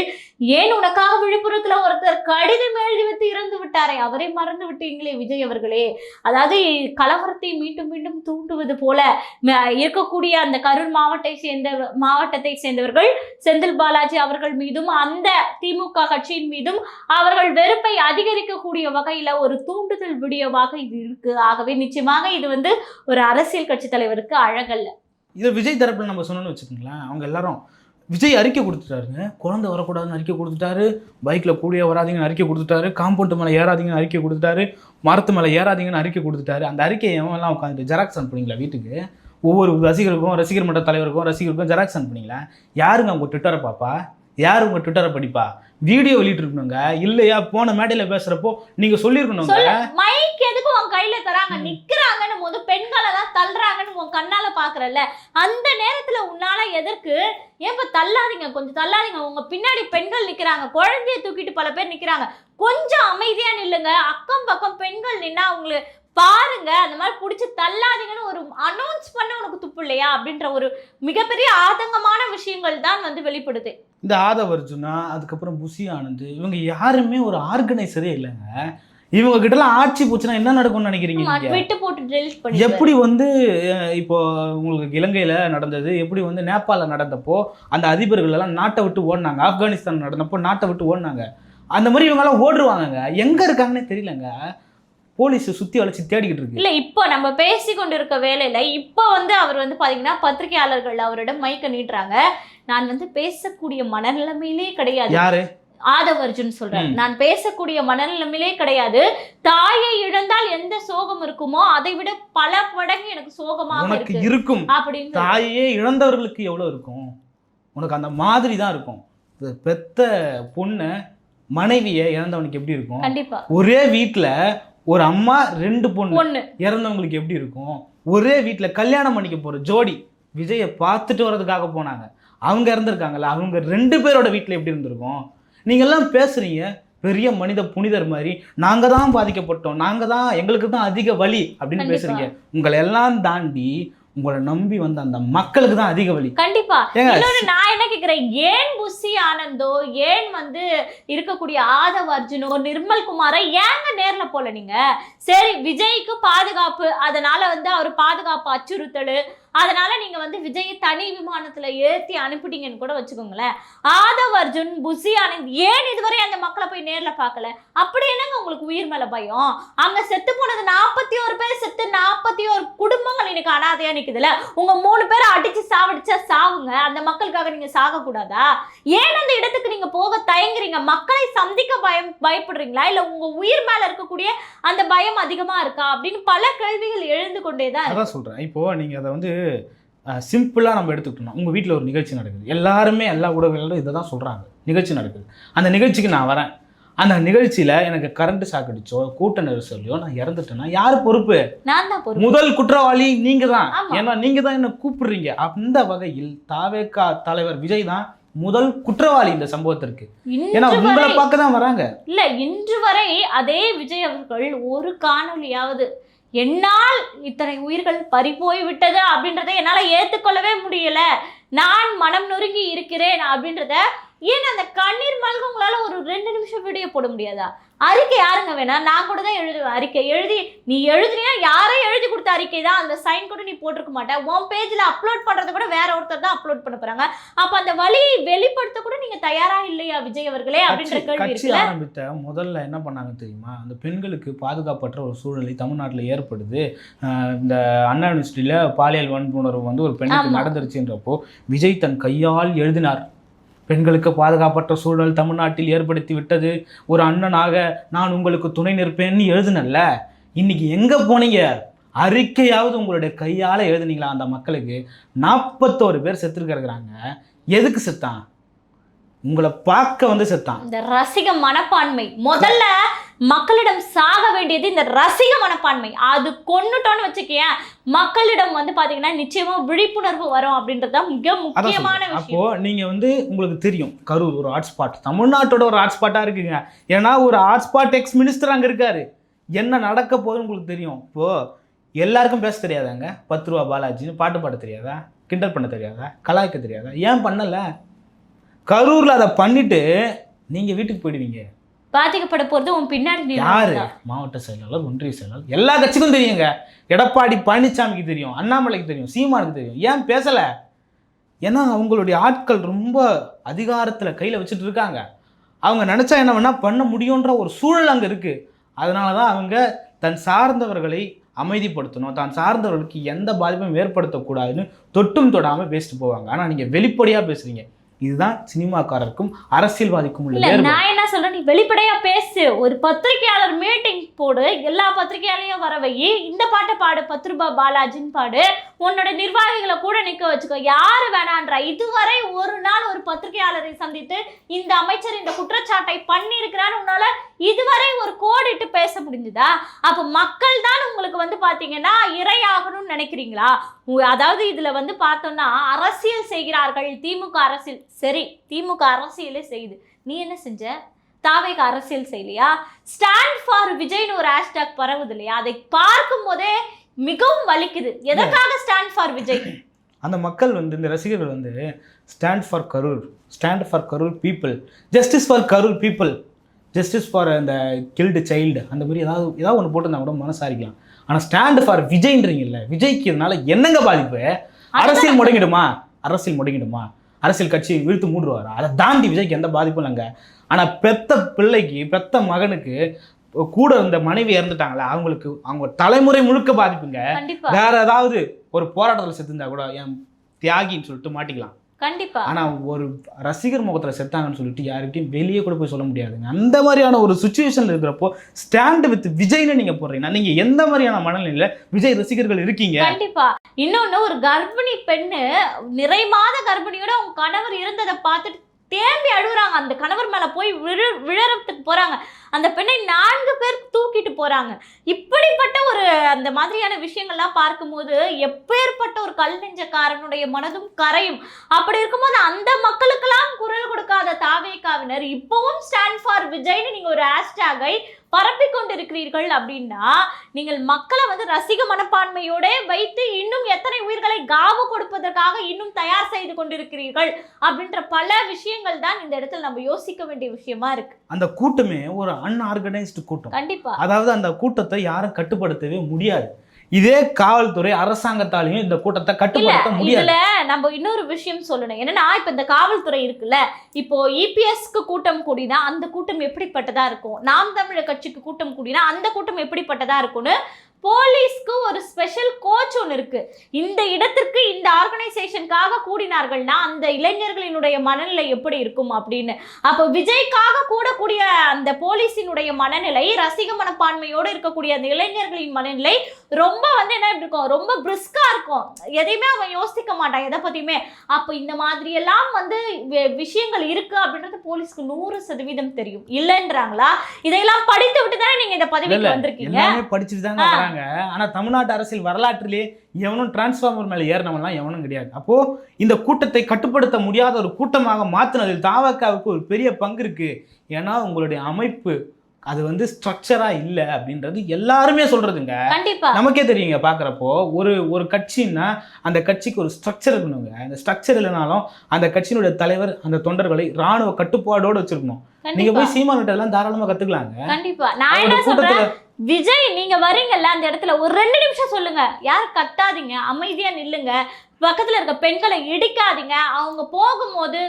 ஏன் உனக்காக விழுப்புரத்துல ஒருத்தர் கடிதம் எழுதி வைத்து இறந்து விட்டாரே, அவரை மறந்து விட்டீங்களே விஜய் அவர்களே. அதாவது கலவரத்தை மீண்டும் மீண்டும் தூண்டுவது போல இருக்கக்கூடிய அந்த கரூர் மாவட்டத்தை சேர்ந்தவர்கள் செந்தில் பாலாஜி அவர்கள் மீதும் அந்த திமுக கட்சியின் மீதும் அவர்கள் வெறுப்பை அதிகரிக்கக்கூடிய வகையில ஒரு தூண்டுதல் வீடியோவாக இது இருக்கு. ஆகவே நிச்சயமாக இது வந்து ஒரு அரசியல் கட்சி தலைவருக்கு அழகல்ல. இது விஜய் தரப்புல நம்ம சொன்னோம்னு வச்சுக்கோங்களேன், அவங்க எல்லாரும் விஜய் அறிக்கை கொடுத்துட்டாருங்க. குழந்தை வரக்கூடாதுன்னு அறிக்கை கொடுத்துட்டாரு, பைக்கில் கூடிய வராதிங்கன்னு அறிக்கை கொடுத்துட்டாரு, காம்பவுண்ட் மேலே ஏறாதீங்கன்னு அறிக்கை கொடுத்துட்டாரு, மரத்து மேலே ஏறாதீங்கன்னு அறிக்கை கொடுத்துட்டாரு. அந்த அறிக்கையை எவெல்லாம் உட்காந்துட்டு ஜெராக்ஸ் அனுப்புனீங்களா வீட்டுக்கு? ஒவ்வொரு ரசிகர் மன்ற தலைவருக்கும் ஜெராக்ஸ் அனுப்புனீங்களா? யாருங்க உங்கள் ட்விட்டரை பாப்பா? யார் உங்கள் ட்விட்டரை படிப்பா? வீடியோ வெளியிட்டிருக்கணுங்க. இல்லையா போன மேடையில் பேசுகிறப்போ நீங்கள் சொல்லியிருக்கணுங்க. மைக் எதுக்கு உன் கையில தராங்க? நிக்கிறாங்கன்னு போது பெண்களை தான் தள்ளுறாங்கன்னு உன் கண்ணால பாக்குறல்ல, அந்த நேரத்துல உன்னால எதற்கு ஏப்ப தள்ளாதீங்க, கொஞ்சம் தள்ளாதீங்க, உங்க பின்னாடி பெண்கள் நிக்கிறாங்க, குழந்தைய தூக்கிட்டு பல பேர் நிக்கிறாங்க, கொஞ்சம் அமைதியா நில்லுங்க, அக்கம் பக்கம் பெண்கள் நின்னா உங்களுக்கு பாருங்க, அந்த மாதிரி பிடிச்சி தள்ளாதீங்கன்னு ஒரு அனௌன்ஸ் பண்ண உனக்கு துப்பு இல்லையா அப்படின்ற ஒரு மிகப்பெரிய ஆதங்கமான விஷயங்கள் தான் வந்து வெளிப்படுது. இந்த ஆதவ் அர்ஜுனா, அதுக்கப்புறம் புஷி ஆனந்த், இவங்க யாருமே ஒரு ஆர்கனைசரே இல்லைங்க. இவங்க கிட்டலாம் ஆட்சி போச்சுன்னா என்ன நடக்கும்னு நினைக்கிறீங்க? விட்டு போட்டு டெலிட் பண்ணி எப்படி வந்து இப்போ உங்களுக்கு இலங்கையில் நடந்தது, எப்படி வந்து நேபாளில் நடந்தப்போ அந்த அதிபர்கள் எல்லாம் நாட்டை விட்டு ஓடினாங்க, ஆப்கானிஸ்தான் நடந்தப்போ நாட்டை விட்டு ஓடினாங்க, அந்த மாதிரி இவங்கெல்லாம் ஓடுருவாங்க. எங்கே இருக்காங்கன்னே தெரியலங்க. போலீஸ் சுற்றி வளைச்சி தேடிக்கிட்டு இருக்கு. இல்லை, இப்போ நம்ம பேசி கொண்டு இருக்க வேலையில இப்போ வந்து அவர் வந்து பார்த்தீங்கன்னா பத்திரிகையாளர்கள் அவரிடம் மைக்க நீட்டுறாங்க. நான் வந்து பேசக்கூடிய மனநிலைமையிலே கிடையாது. யாரு? ஆதவ் அர்ஜுன் சொல்றாரு, நான் பேசக்கூடிய மனநிலைமையிலே கிடையாது. தாயை இழந்தால் எந்த சோகம் இருக்குமோ அதை விட பல மடங்கு எனக்கு சோகமாக இருக்கும் அப்படின்னு. தாயே இழந்தவர்களுக்கு எவ்வளவு இருக்கும்? உனக்கு அந்த மாதிரி தான் இருக்கும். பெத்த பொண்ணு மனைவியை இழந்தவனுக்கு எப்படி இருக்கும்? கண்டிப்பா. ஒரே வீட்டுல ஒரு அம்மா 2 பொண்ணு இறந்தவங்களுக்கு எப்படி இருக்கும்? ஒரே வீட்டில் கல்யாணம் பண்ணிக்க போகிற ஜோடி விஜயை பார்த்துட்டு வர்றதுக்காக போனாங்க, அவங்க இறந்துருக்காங்கல்ல, அவங்க 2 பேரோட வீட்டில் எப்படி இருந்திருக்கும்? நீங்கள்லாம் பேசுகிறீங்க பெரிய மனித புனிதர் மாதிரி, நாங்கள் தான் பாதிக்கப்பட்டோம், நாங்கள் தான், எங்களுக்கு தான் அதிக வலி அப்படின்னு பேசுகிறீங்க. உங்களை எல்லாம் தாண்டி உங்களை நம்பி வந்த அந்த மக்களுக்கு தான் அதிக வலி. கண்டிப்பா. இன்னொரு நான் என்ன கேக்குறேன், ஏன் புஷி ஆனந்தோ, ஏன் வந்து இருக்கக்கூடிய ஆதவ் அர்ஜுனோ, நிர்மல் குமாரோ ஏங்க நேர்ல போல? நீங்க சரி விஜய்க்கு பாதுகாப்பு, அதனால வந்து அவர் பாதுகாப்பு அச்சுறுத்தல், அதனால நீங்க வந்து விஜய் தனி விமானத்துல ஏற்றி அனுப்பிட்டீங்கன்னு கூட வச்சுக்கோங்களேன். ஆதவ் அர்ஜுன், புஷி ஆனந்த் ஏன் இதுவரை அந்த மக்களை போய் நேர்ல பார்க்கல? அப்படி என்னங்க உங்களுக்கு உயிர் மேல பயம்? அங்க செத்து போனது 41 பேர், செத்து 41 குடும்பங்கள் இன்னைக்கு அனாதையா நிக்குதுல. உங்க 3 பேரை அடிச்சு சாவடிச்சா சாவுங்க, அந்த மக்களுக்காக நீங்க சாக கூடாதா? ஏன் அந்த இடத்துக்கு நீங்க போக தயங்குறீங்க? மக்களை சந்திக்க பயப்படுறீங்களா, இல்ல உங்க உயிர் மேல இருக்கக்கூடிய அந்த பயம் அதிகமா இருக்கா அப்படின்னு பல கேள்விகள் எழுந்து கொண்டேதான். அதான் சொல்றேன். இப்போ நீங்க அதை வந்து சிம்பிளாக நம்ம எடுத்துக்கிட்டோம்னா, உங்கள் வீட்டில் ஒரு நிகழ்ச்சி நடக்குது, எல்லாருமே எல்லா ஊடகங்களும் இதை தான் சொல்கிறாங்க, நிகழ்ச்சி நடக்குது, அந்த நிகழ்ச்சிக்கு நான் வரேன், அந்த நிகழ்ச்சியில் எனக்கு கரண்ட் ஷாக் அடிச்சோ கூட்ட நெரிசலையோ நான் இறந்துட்டேன்னா யார் பொறுப்பு? நான் தான் பொறுப்பு. முதல் குற்றவாளி நீங்க தான். ஏன்னா நீங்க தான் என்ன கூப்பிடுறீங்க. அந்த வகையில் தாவேகா தலைவர் விஜய் தான் முதல் குற்றவாளி இந்த சம்பவத்திற்கு. ஏன்னா உங்களை பார்க்க தான் வராங்க. இல்ல, இன்று வரை அதே விஜய் அவர்கள் ஒரு காணொலியாவது என்னால் இத்தனை உயிர்கள் பறிபோய் விட்டது அப்படின்றத என்னால் ஏற்றுக்கொள்ளவே முடியல, நான் மனம் நொறுங்கி இருக்கிறேன் அப்படின்றத ஏன் அந்த கண்ணீர் மல்க உங்களால ஒரு 2 நிமிஷம் வீடியோ போட முடியாதா? அறிக்கை யாருங்க வேணா, நான் கூட தான் எழுதுவேன். அறிக்கை எழுதி நீ எழுதுனியா, யாரோ எழுதி கொடுத்த அறிக்கை தான், அந்த சைன் கூட நீ போட்டிருக்க மாட்டேன். உன் பேஜில் அப்லோட் பண்ணுறத கூட வேற ஒருத்தர் தான் அப்லோட் பண்ண போறாங்க. அப்போ அந்த வழியை வெளிப்படுத்த கூட நீங்க தயாரா இல்லையா விஜய் அவர்களே அப்படின்ற கேள்வி இருக்குல்ல. ஆரம்பித்த முதல்ல என்ன பண்ணாங்க தெரியுமா? அந்த பெண்களுக்கு பாதுகாப்பற்ற ஒரு சூழ்நிலை தமிழ்நாட்டில் ஏற்படுது, இந்த அண்ணா யூனிவர்சிட்டியில் பாலியல் வன்புணர்வு வந்து ஒரு பெண்ணுக்கு நடந்துருச்சுன்றப்போ விஜய் தன் கையால் எழுதினார். பெண்களுக்கு பாதுகாப்பற்ற சூழல் தமிழ்நாட்டில் ஏற்படுத்தி விட்டது, ஒரு அண்ணனாக நான் உங்களுக்கு துணை நிற்பேன்னு எழுதுனல்ல, இன்னைக்கு எங்கே போனீங்க? அறிக்கையாவது உங்களுடைய கையால் எழுதுனீங்களா? அந்த மக்களுக்கு 41 பேர் செத்துருக்கிறாங்க. எதுக்கு செத்தான்? உங்களை பார்க்க வந்து செத்தான். இந்த ரசிக மனப்பான்மை, முதல்ல மக்களிடம் சாக வேண்டியது இந்த ரசிக மனப்பான்மை. அது கொன்னுட்டோன்னு வச்சுக்கேன், மக்களிடம் வந்து பாத்தீங்கன்னா நிச்சயமா விழிப்புணர்வு வரும் அப்படின்றது தான் மிக முக்கியமான விஷயம். அப்போ நீங்க வந்து உங்களுக்கு தெரியும் கரூர் ஒரு ஹாட்ஸ்பாட், தமிழ்நாட்டோட ஒரு ஹாட்ஸ்பாட்டா இருக்குங்க. ஏன்னா ஒரு ஹாட்ஸ்பாட் எக்ஸ் மினிஸ்டர் அங்க இருக்காரு. என்ன நடக்க போகுதுன்னு உங்களுக்கு தெரியும். இப்போ எல்லாருக்கும் பேச தெரியாதாங்க? 10 ரூபா பாலாஜின்னு பாட்டு பாட தெரியாதா? கிண்டல் பண்ண தெரியாதா? கலாய்க்க தெரியாதா? ஏன் பண்ணல? கரூர்ல அதை பண்ணிட்டு நீங்க வீட்டுக்கு போயிடுவீங்க. பாதிக்கப்பட போறது உன் பின்னாடி யாரு? மாவட்ட செயலாளர், ஒன்றிய செயலாளர், எல்லா கட்சிக்கும் தெரியுங்க. எடப்பாடி பழனிசாமிக்கு தெரியும், அண்ணாமலைக்கு தெரியும், சீமானுக்கு தெரியும். ஏன் பேசல? ஏன்னா அவங்களுடைய ஆட்கள் ரொம்ப அதிகாரத்தில் கையில் வச்சுட்டு இருக்காங்க. அவங்க நினச்சா என்ன வேணா பண்ண முடியுன்ற ஒரு சூழல் அங்கே இருக்குது. அதனால தான் அவங்க தன் சார்ந்தவர்களை அமைதிப்படுத்தணும், தான் சார்ந்தவர்களுக்கு எந்த பாதிப்பும் ஏற்படுத்தக்கூடாதுன்னு தொட்டும் தொடாமல் பேசிட்டு போவாங்க. ஆனால் நீங்கள் வெளிப்படையாக பேசுகிறீங்க. இதுதான் சினிமாக்காரருக்கும் அரசியல்வாதிக்கும் உள்ள இல்ல வேறுபாடு. நான் என்ன சொல்றேன், நீ வெளிப்படையா பேசு. ஒரு பத்திரிகையாளர் மீட்டிங் போடு, எல்லா பத்திரிகையாளையும் வர வை, இந்த பாட்டை பாடு, 10 ரூபாய் பாலாஜின்னு பாடு, உன்னோட நிர்வாகிகளை கூட நிக்க வச்சுக்கோ, யாரு வேணான்றா. இதுவரை ஒரு நாள் ஒரு பத்திரிகையாளரை சந்தித்து இந்த அமைச்சர் இந்த குற்றச்சாட்டை பண்ணி இருக்கிறான்னு உன்னால இதுவரை ஒரு கோடிட்டு பேச முடிஞ்சுதா? அப்ப மக்கள் தான் உங்களுக்கு வந்து பாத்தீங்கன்னா இரையாகணும்னு நினைக்கிறீங்களா? அதாவது இதுல வந்து பார்த்தோம்னா அரசியல் செய்கிறார்கள், திமுக அரசியல். சரி, திமுக அரசியலே செய்யுது, நீ என்ன செஞ்ச? தாவேக அரசியல் செய்யலையா? ஸ்டாண்ட் ஃபார் விஜய்னு ஒரு ஹேஷ்டாக் பரவுது இல்லையா? அதை பார்க்கும் போதே மிகவும் வலிக்குது. எதற்காக ஸ்டாண்ட் ஃபார் விஜய்? அந்த மக்கள் வந்து, இந்த ரசிகர்கள் வந்து stand for Karur, stand for Karur people, justice for Karur people, justice for அந்த கில்டு சைல்டு, அந்த மாதிரி ஏதாவது ஒன்று போட்டு கூட மனசாரிக்கலாம். ஆனால் ஸ்டாண்ட் ஃபார் விஜய்ன்றீங்கல்ல, விஜய்க்கு இதனால என்னங்க பாதிப்பு? அரசியல் முடங்கிடுமா? அரசியல் முடங்கிடுமா? அரசியல் கட்சி வீழ்த்து மூடுவாரா? அதை தாண்டி விஜய்க்கு எந்த பாதிப்பும் இல்லைங்க. ஆனால் பெத்த பிள்ளைக்கு, பெத்த மகனுக்கு கூட இருந்த மனைவி இறந்துட்டாங்களே, அவங்களுக்கு அவங்க தலைமுறை முழுக்க பாதிப்புங்க. வேற ஏதாவது ஒரு போராட்டத்தில் செத்துருந்தா கூட என் தியாகின்னு சொல்லிட்டு மாட்டிக்கலாம். கண்டிப்பா. ஆனா ஒரு ரசிகர் முகத்துல செத்தாங்கன்னு சொல்லிட்டு யாருக்கிட்டையும் வெளியே கூட போய் சொல்ல முடியாதுங்க. அந்த மாதிரியான ஒரு சுச்சுவேஷன்ல இருக்கிறப்போ ஸ்டாண்ட் வித் விஜய்னு நீங்க போடுறீங்கன்னா நீங்க எந்த மாதிரியான மனநிலையில விஜய் ரசிகர்கள் இருக்கீங்க? கண்டிப்பா. இன்னொன்னு, ஒரு கர்ப்பிணி பெண்ணு, நிறைமாத கர்ப்பிணியோட உங்க கணவர் இருந்ததை பார்த்துட்டு தேம்பி அழுகுறாங்க. அந்த கணவர் மேல போய் விழறதுக்கு போறாங்க. அந்த பெண்ணை 4 பேர் தூக்கிட்டு போறாங்க. இப்படிப்பட்ட ஒரு அந்த மாதிரியான விஷயங்கள்லாம் பார்க்கும்போது எப்பேற்பட்ட ஒரு கல் நெஞ்சக்காரனுடைய மனதும் கரையும். அப்படி இருக்கும்போது அந்த மக்களுக்கெல்லாம் குரல் கொடுக்காத தாவேகாவினர் இப்பவும் ஸ்டாண்ட் ஃபார் விஜய்னு நீங்க ஒரு ஹேஷ்டாகை பரப்பி கொண்டிருக்கிறீர்கள் அப்படின்னா நீங்கள் மக்களை வந்து ரசிக மனப்பான்மையோட வைத்து இன்னும் எத்தனை உயிர்களை காவு கொடுப்பதற்காக இன்னும் தயார் செய்து கொண்டிருக்கிறீர்கள் அப்படின்ற பல விஷயங்கள் தான் இந்த இடத்துல நம்ம யோசிக்க வேண்டிய விஷயமா இருக்கு. அந்த கூட்டமே ஒரு அன்ஆர்கனைஸ்டு கூட்டம். கண்டிப்பா. அதாவது அந்த கூட்டத்தை யாரும் கட்டுப்படுத்தவே முடியாது. இதே காவல்துறை அரசாங்கத்தாலையும் இந்த கூட்டத்தை கட்டுப்படுத்த முடியாது. இதுல நம்ம இன்னொரு விஷயம் சொல்லணும். என்னன்னா, இப்ப இந்த காவல்துறை இருக்குல்ல, இப்போ இபிஎஸ்க்கு கூட்டம் கூடினா அந்த கூட்டம் எப்படிப்பட்டதா இருக்கும், நாம் தமிழர் கட்சிக்கு கூட்டம் கூடினா அந்த கூட்டம் எப்படிப்பட்டதா இருக்கும்னு போலீஸ்க்கு ஒரு ஸ்பெஷல் கோச் ஒன்று இருக்கு. இந்த இடத்திற்கு இந்த ஆர்கனைசேஷனுக்காக கூடினார்கள்னா அந்த இளைஞர்களினுடைய மனநிலை எப்படி இருக்கும் அப்படின்னு. அப்போ விஜய்க்காக கூடக்கூடிய அந்த போலீஸினுடைய மனநிலை, ரசிக மனப்பான்மையோடு இருக்கக்கூடிய அந்த இளைஞர்களின் மனநிலை ரொம்ப வந்து என்ன இருக்கும், ரொம்ப பிரிஸ்கா இருக்கும். எதையுமே அவன் யோசிக்க மாட்டான், எதை பத்தியுமே. அப்போ இந்த மாதிரி எல்லாம் வந்து விஷயங்கள் இருக்கு அப்படின்றது போலீஸ்க்கு 100% தெரியும். இல்லைன்றாங்களா? இதையெல்லாம் படித்து விட்டு தானே நீங்க இந்த பதவிக்கு வந்திருக்கீங்க. எல்லாமே படிச்சுட்டு தாங்க. ஆனா தமிழ்நாட்டு அரசியல் வரலாற்றிலே எவனும் டிரான்ஸ்ஃபார்மர் மேல ஏறினவன்லாம் எவனும் கிடையாது. அப்போ இந்த கூட்டத்தை கட்டுப்படுத்த முடியாத ஒரு கூட்டமாக மாற்றினதில் தாவகாவுக்கு ஒரு பெரிய பங்கு இருக்கு. ஏன்னா உங்களுடைய அமைப்பு அது வந்து ஸ்ட்ரக்சரா இல்ல அப்படின்றது எல்லாருமே சொல்றதுங்க. நமக்கே தெரியுங்க. பாக்குறப்போ ஒரு கட்சின்னா அந்த கட்சிக்கு ஒரு ஸ்ட்ரக்சர் இருக்கணுங்க. அந்த ஸ்ட்ரக்சர் இல்லைனாலும் அந்த கட்சியினுடைய தலைவர் அந்த தொண்டர்களை ராணுவ கட்டுப்பாடோடு வச்சிருக்கணும். நீங்க போய் சீமான்கிட்ட எல்லாம் தாராளமா கத்துக்கலாங்க. கண்டிப்பா. நான் என்ன சொல்றேன், விஜய் நீங்க வரீங்கல்ல அந்த இடத்துல ஒரு 2 நிமிஷம் சொல்லுங்க, யாரும் கத்தாதீங்க, அமைதியா நில்லுங்க, பக்கத்துல இருக்க பெண்களை இடிக்காதீங்க, அவங்க போகும்போது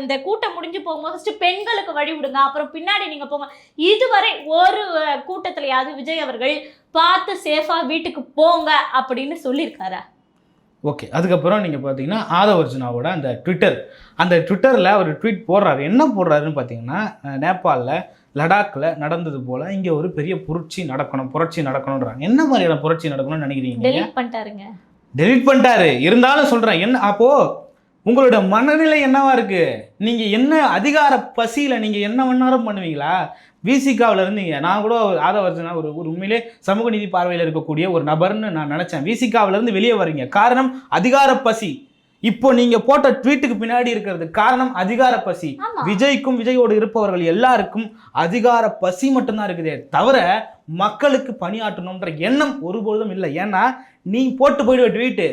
இந்த கூட்டம் முடிஞ்சு போகும்போது ஃபர்ஸ்ட் பெண்களுக்கு வழி விடுங்க, அப்புறம் பின்னாடி நீங்க போங்க. இதுவரை ஒரு கூட்டத்திலயாவது விஜய் அவர்கள் பார்த்து சேஃபா வீட்டுக்கு போங்க அப்படின்னு சொல்லியிருக்காரா? ஓகே. அதுக்கப்புறம் நீங்கள் பார்த்தீங்கன்னா ஆதவர்ஜுனாவோட அந்த ட்விட்டரில் ஒரு ட்வீட் போடுறாரு. என்ன போடுறாருன்னு பார்த்தீங்கன்னா, நேபாளில் லடாக்கில் நடந்தது போல் இங்கே ஒரு பெரிய புரட்சி நடக்கணுன்றாங்க. என்ன மாதிரியான புரட்சி நடக்கணும்னு நினைக்கிறீங்க? டெலீட் பண்ணிட்டாரு. இருந்தாலும் சொல்கிறேன், என்ன அப்போது உங்களோட மனநிலை என்னவா இருக்குது? நீங்கள் என்ன அதிகார பசியில் நீங்கள் என்ன வேணாலும் பண்ணுவீங்களா? விசிகாவில் இருந்தீங்க. நான் கூட ஆதவர்ஜுனா ஒரு உண்மையிலே சமூக நீதி பார்வையில் இருக்கக்கூடிய ஒரு நபர்னு நான் நினச்சேன். விசிகாவிலேருந்து வெளியே வரீங்க, காரணம் அதிகார பசி. இப்போ நீங்க போட்ட ட்வீட்டுக்கு பின்னாடி இருக்கிறது காரணம் அதிகார பசி. விஜய்க்கும் விஜயோடு இருப்பவர்கள் எல்லாருக்கும் அதிகார பசி மட்டும்தான் இருக்குதே தவிர மக்களுக்கு பணியாற்றணும்ன்ற எண்ணம் ஒருபொழுதும் இல்லை. ஏன்னா நீ போட்டு போயிடுவ ட்வீட்டு,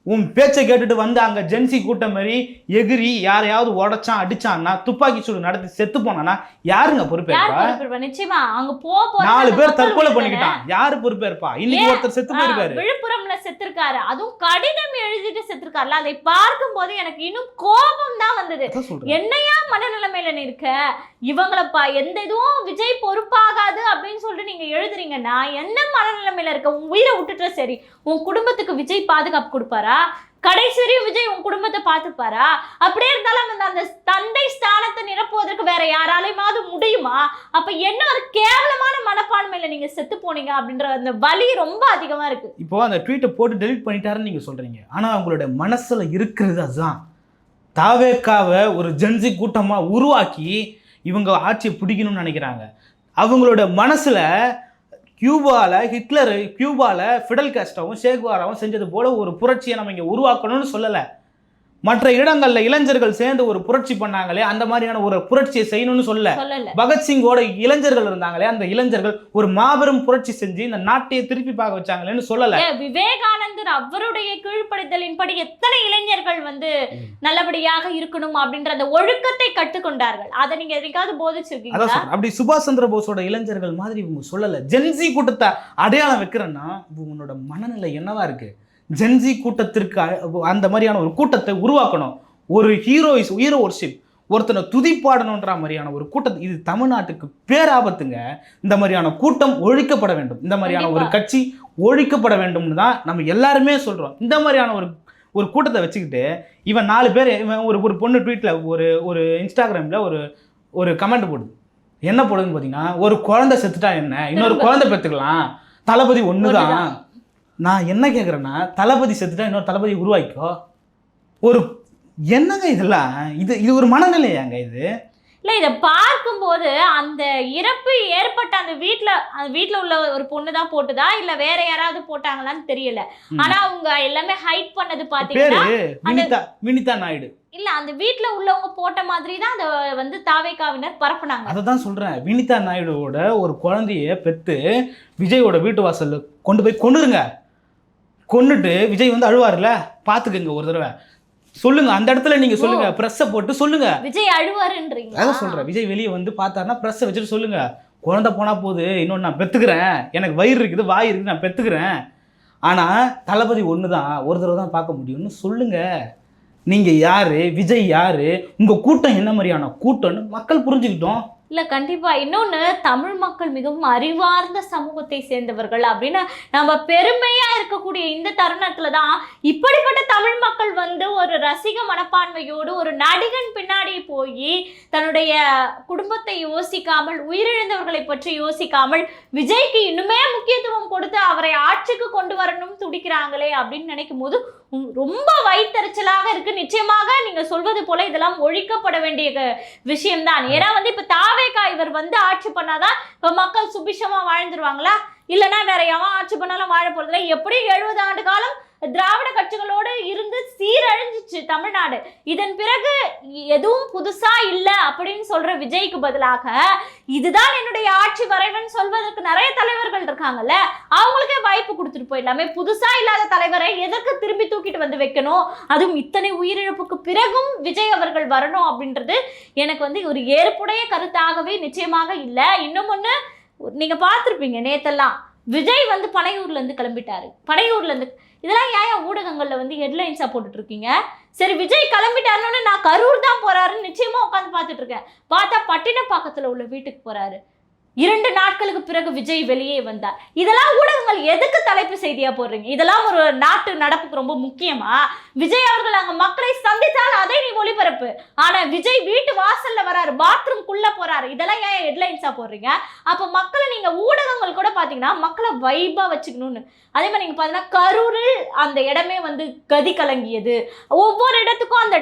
உன் பேச்சை கேட்டுட்டு வந்து அங்கே ஜென்சி கூட்டம் மாதிரி எகிரி யாரையாவது உடைச்சான் அடிச்சான்னா துப்பாக்கி சூடு நடத்தி செத்து போனானா யாருங்க பொறுப்பேற்பா? நிச்சயமா அங்க 4 பேர் தற்கொலை பண்ணிக்கிட்டான், யாரு பொறுப்பேற்பா? இன்னைக்கு ஒருத்தர் செத்து போயிருக்காரு, விழுப்புரம்ல செத்துருக்காரு, அதுவும் கடிதம் எழுதிட்டு செத்துருக்காருல. அதை பார்க்கும் போது எனக்கு இன்னும் கோபம் தான் வந்தது. என்னையா மனநிலைமையில இருக்க இவங்களப்பா, எந்த இதுவும் விஜய் பொறுப்பாகாது அப்படின்னு சொல்லிட்டு நீங்க எழுதுறீங்கன்னா என்ன மனநிலைமையில இருக்க? உன் உயிரை விட்டுட்டு சரி, உன் குடும்பத்துக்கு விஜய் பாதுகாப்பு கொடுப்பாரா? கடைசி வரையும் விஜய் உன் குடும்பத்தை பார்த்துப்பாரா? அப்படியே இருந்தாலும் அந்த தந்தை ஸ்தானத்தை நிரப்புவதற்கு வேற யாராலையுமாவது முடியுமா? அப்ப என்ன ஒரு கேவலமான மனப்பான்மையில நீங்க செத்து போனீங்க அப்படின்ற அந்த வலி ரொம்ப அதிகமா இருக்கு. இப்போ அந்த ட்வீட்டை போட்டு டெலிட் பண்ணிட்டாருன்னு நீங்க சொல்றீங்க, ஆனா அவங்களோட மனசுல இருக்கிறது அதுதான். தாவேக்காவை ஒரு ஜென்சி கூட்டமா உருவாக்கி இவங்க ஆட்சியை பிடிக்கணும்னு நினைக்கிறாங்க. அவங்களோட மனசுல கியூபால ஃபிடல் காஸ்ட்ரோவும் சேகுவாராவும் செஞ்சது போல ஒரு புரட்சியை நம்ம இங்கே உருவாக்கணும்னு சொல்லலை. மற்ற இடங்கள்ல இளைஞர்கள் சேர்ந்து ஒரு புரட்சி பண்ணாங்களே, அந்த மாதிரியான ஒரு புரட்சியை செய்யணும்னு சொல்லல. பகத்சிங்கோட இளைஞர்கள் இருந்தாங்களே, அந்த இளைஞர்கள் ஒரு மாபெரும் புரட்சி செஞ்சு இந்த நாட்டையே திருப்பி பார்க்க வச்சாங்களேன்னு சொல்லல. விவேகானந்தர் அவருடைய கீழ்ப்படுத்தலின்படி எத்தனை இளைஞர்கள் வந்து நல்லபடியாக இருக்கணும் அப்படின்ற அந்த ஒழுக்கத்தை கற்றுக்கொண்டார்கள். அதை நீங்க எதுக்காவது போதிச்சிருக்கீங்க? அப்படி சுபாஷ் சந்திர போஸோட இளைஞர்கள் மாதிரி இவங்க சொல்லல. ஜென்சி கூட்டத்தை அடையாளம் வைக்கிறேன்னா உன்னோட மனநிலை என்னவா இருக்கு? ஜென்சி கூட்டத்திற்கு அந்த மாதிரியான ஒரு கூட்டத்தை உருவாக்கணும். ஒரு ஹீரோ வொர்ஷிப், ஒருத்தனை துதிப்பாடணுன்ற மாதிரியான ஒரு கூட்டத்தை, இது தமிழ்நாட்டுக்கு பேராபத்துங்க. இந்த மாதிரியான கூட்டம் ஒழிக்கப்பட வேண்டும். இந்த மாதிரியான ஒரு கட்சி ஒழிக்கப்பட வேண்டும்னு தான் நம்ம எல்லாருமே சொல்றோம். இந்த மாதிரியான ஒரு கூட்டத்தை வச்சுக்கிட்டு இவன் 4 பேர், இவன் ஒரு பொண்ணு ட்வீட்ல ஒரு இன்ஸ்டாகிராம்ல ஒரு கமெண்ட் போடுது. என்ன போடுதுன்னு பார்த்தீங்கன்னா, ஒரு குழந்தை செத்துட்டா என்ன, இன்னொரு குழந்தை பெற்றுக்கலாம், தளபதி ஒண்ணுதான். நான் என்ன கேட்குறேன்னா, தளபதி செத்துட்டா இன்னொரு தளபதி உருவாக்கோ. ஒரு என்னங்க இதெல்லாம், இது ஒரு மனநிலையாங்க இது? இல்லை, இதை பார்க்கும்போது அந்த இறப்பு ஏற்பட்ட அந்த வீட்டில் உள்ள ஒரு பொண்ணு தான் போட்டுதா இல்லை வேற யாராவது போட்டாங்களான்னு தெரியல. ஆனா அவங்க எல்லாமே ஹைட் பண்ணது பார்த்தீங்கன்னா வினிதா நாயுடு இல்ல, அந்த வீட்டில் உள்ளவங்க போட்ட மாதிரி தான் அதை வந்து தாவேகாவினர் பரப்புனாங்க. அதை தான் சொல்றேன். வினிதா நாயுடுவோட ஒரு குழந்தைய பெற்று விஜயோட வீட்டு வாசல்ல கொண்டு போய் கொன்னுட்டு விஜய் வந்து அழுவாருல, பாத்துக்கங்க ஒரு தடவை சொல்லுங்க. அந்த இடத்துல நீங்க சொல்லுங்க, பிரஸ்ஸை போட்டு சொல்லுங்க விஜய் அழுவாருன்றீங்க. அதான் சொல்றேன். விஜய் வெளியே வந்து பார்த்தாருன்னா பிரஸ்ஸை வச்சுட்டு சொல்லுங்க, குழந்தை போனா போது, இன்னொன்று நான் பெத்துக்கிறேன், எனக்கு வயிறு இருக்குது, வாய் இருக்குது, நான் பெத்துக்கிறேன், ஆனா தளபதி ஒண்ணுதான், ஒரு தடவை தான் பார்க்க முடியும்னு சொல்லுங்க. நீங்க யாரு, விஜய் யாரு, உங்க கூட்டம் என்ன மாதிரியான கூட்டம்னு மக்கள் புரிஞ்சுக்கிட்டோம். இல்லை, கண்டிப்பாக. இன்னொன்று, தமிழ் மக்கள் மிகவும் அறிவார்ந்த சமூகத்தை சேர்ந்தவர்கள் அப்படின்னு நம்ம பெருமையாக இருக்கக்கூடிய இந்த தருணத்தில் தான் இப்படிப்பட்ட தமிழ் மக்கள் வந்து ஒரு ரசிக மனப்பான்மையோடு ஒரு நடிகன் பின்னாடி போய் தன்னுடைய குடும்பத்தை யோசிக்காமல், உயிரிழந்தவர்களை பற்றி யோசிக்காமல், விஜய்க்கு இன்னுமே முக்கியத்துவம் கொடுத்து அவரை ஆட்சிக்கு கொண்டு வரணும்னு துடிக்கிறாங்களே அப்படின்னு நினைக்கும் போது ரொம்ப வயிற்றெரிச்சலாக இருக்கு. நிச்சயமாக நீங்க சொல்வது போல இதெல்லாம் ஒழிக்கப்பட வேண்டிய விஷயம்தான். ஏன்னா வந்து இப்ப தாவேகா இவர் வந்து ஆட்சி பண்ணாதான் இப்ப மக்கள் சுபிஷமா வாழ்ந்துருவாங்களா? இல்லைன்னா வேற எவன் ஆட்சி பண்ணாலும் வாழ போறதில்ல. எப்படி 70 ஆண்டு காலம் திராவிட கட்சிகளோடு இருந்து சீரழிஞ்சிச்சு தமிழ்நாடு. இதன் பிறகு எதுவும் புதுசா இல்லை அப்படின்னு சொல்ற விஜய்க்கு பதிலாக இதுதான் என்னுடைய ஆட்சி வரைவன் சொல்வதற்கு நிறைய தலைவர்கள் இருக்காங்கல்ல, அவங்களுக்கே வாய்ப்பு கொடுத்துட்டு போயிடலாமே. புதுசா இல்லாத தலைவரை எதற்கு திரும்பி தூக்கிட்டு வந்து வைக்கணும்? அதுவும் இத்தனை உயிரிழப்புக்கு பிறகும் விஜய் அவர்கள் வரணும் அப்படின்றது எனக்கு வந்து ஒரு ஏற்புடைய கருத்தாகவே நிச்சயமாக இல்லை. இன்னும் ஒன்று, நீங்க பார்த்துருப்பீங்க, நேத்தெல்லாம் விஜய் வந்து பனையூர்ல இருந்து கிளம்பிட்டாரு. பனையூர்ல இருந்து இதெல்லாம் ஏன் ஊடகங்கள்ல வந்து ஹெட்லைன்ஸா போட்டுட்டு இருக்கீங்க? சரி, விஜய் கிளம்பிட்டாருன்னு நான் கரூர் தான் போறாருன்னு நிச்சயமா உட்காந்து பார்த்துட்டு இருக்கேன். பார்த்தா பட்டினப்பாக்கத்துல உள்ள வீட்டுக்கு போறாரு. 2 நாட்களுக்கு பிறகு விஜய் வெளியே வந்தார். இதெல்லாம் ஊடகங்கள் எதுக்கு தலைப்பு செய்தியா போடுறீங்க? இதெல்லாம் ஒரு நாட்டு நடப்புக்கு ரொம்ப முக்கியமா? விஜய் அவர்கள் அங்க மக்களை சந்தித்தால் அதை நீ ஒளிபரப்பு. ஆனா விஜய் வீட்டு வாசல்ல வராரு, பாத்ரூம்குள்ள போறாரு, இதெல்லாம் ஏன் ஹெட்லைன்ஸா போடுறீங்க? அப்ப மக்களை நீங்க ஊடகங்கள் கூட பாத்தீங்கன்னா மக்களை வைபா வச்சுக்கணும்னு. அதே மாதிரி நீங்க பாத்தீங்கன்னா கரூரில் அந்த இடமே வந்து கதி கலங்கியது. ஒவ்வொரு இடத்துக்கும் அந்த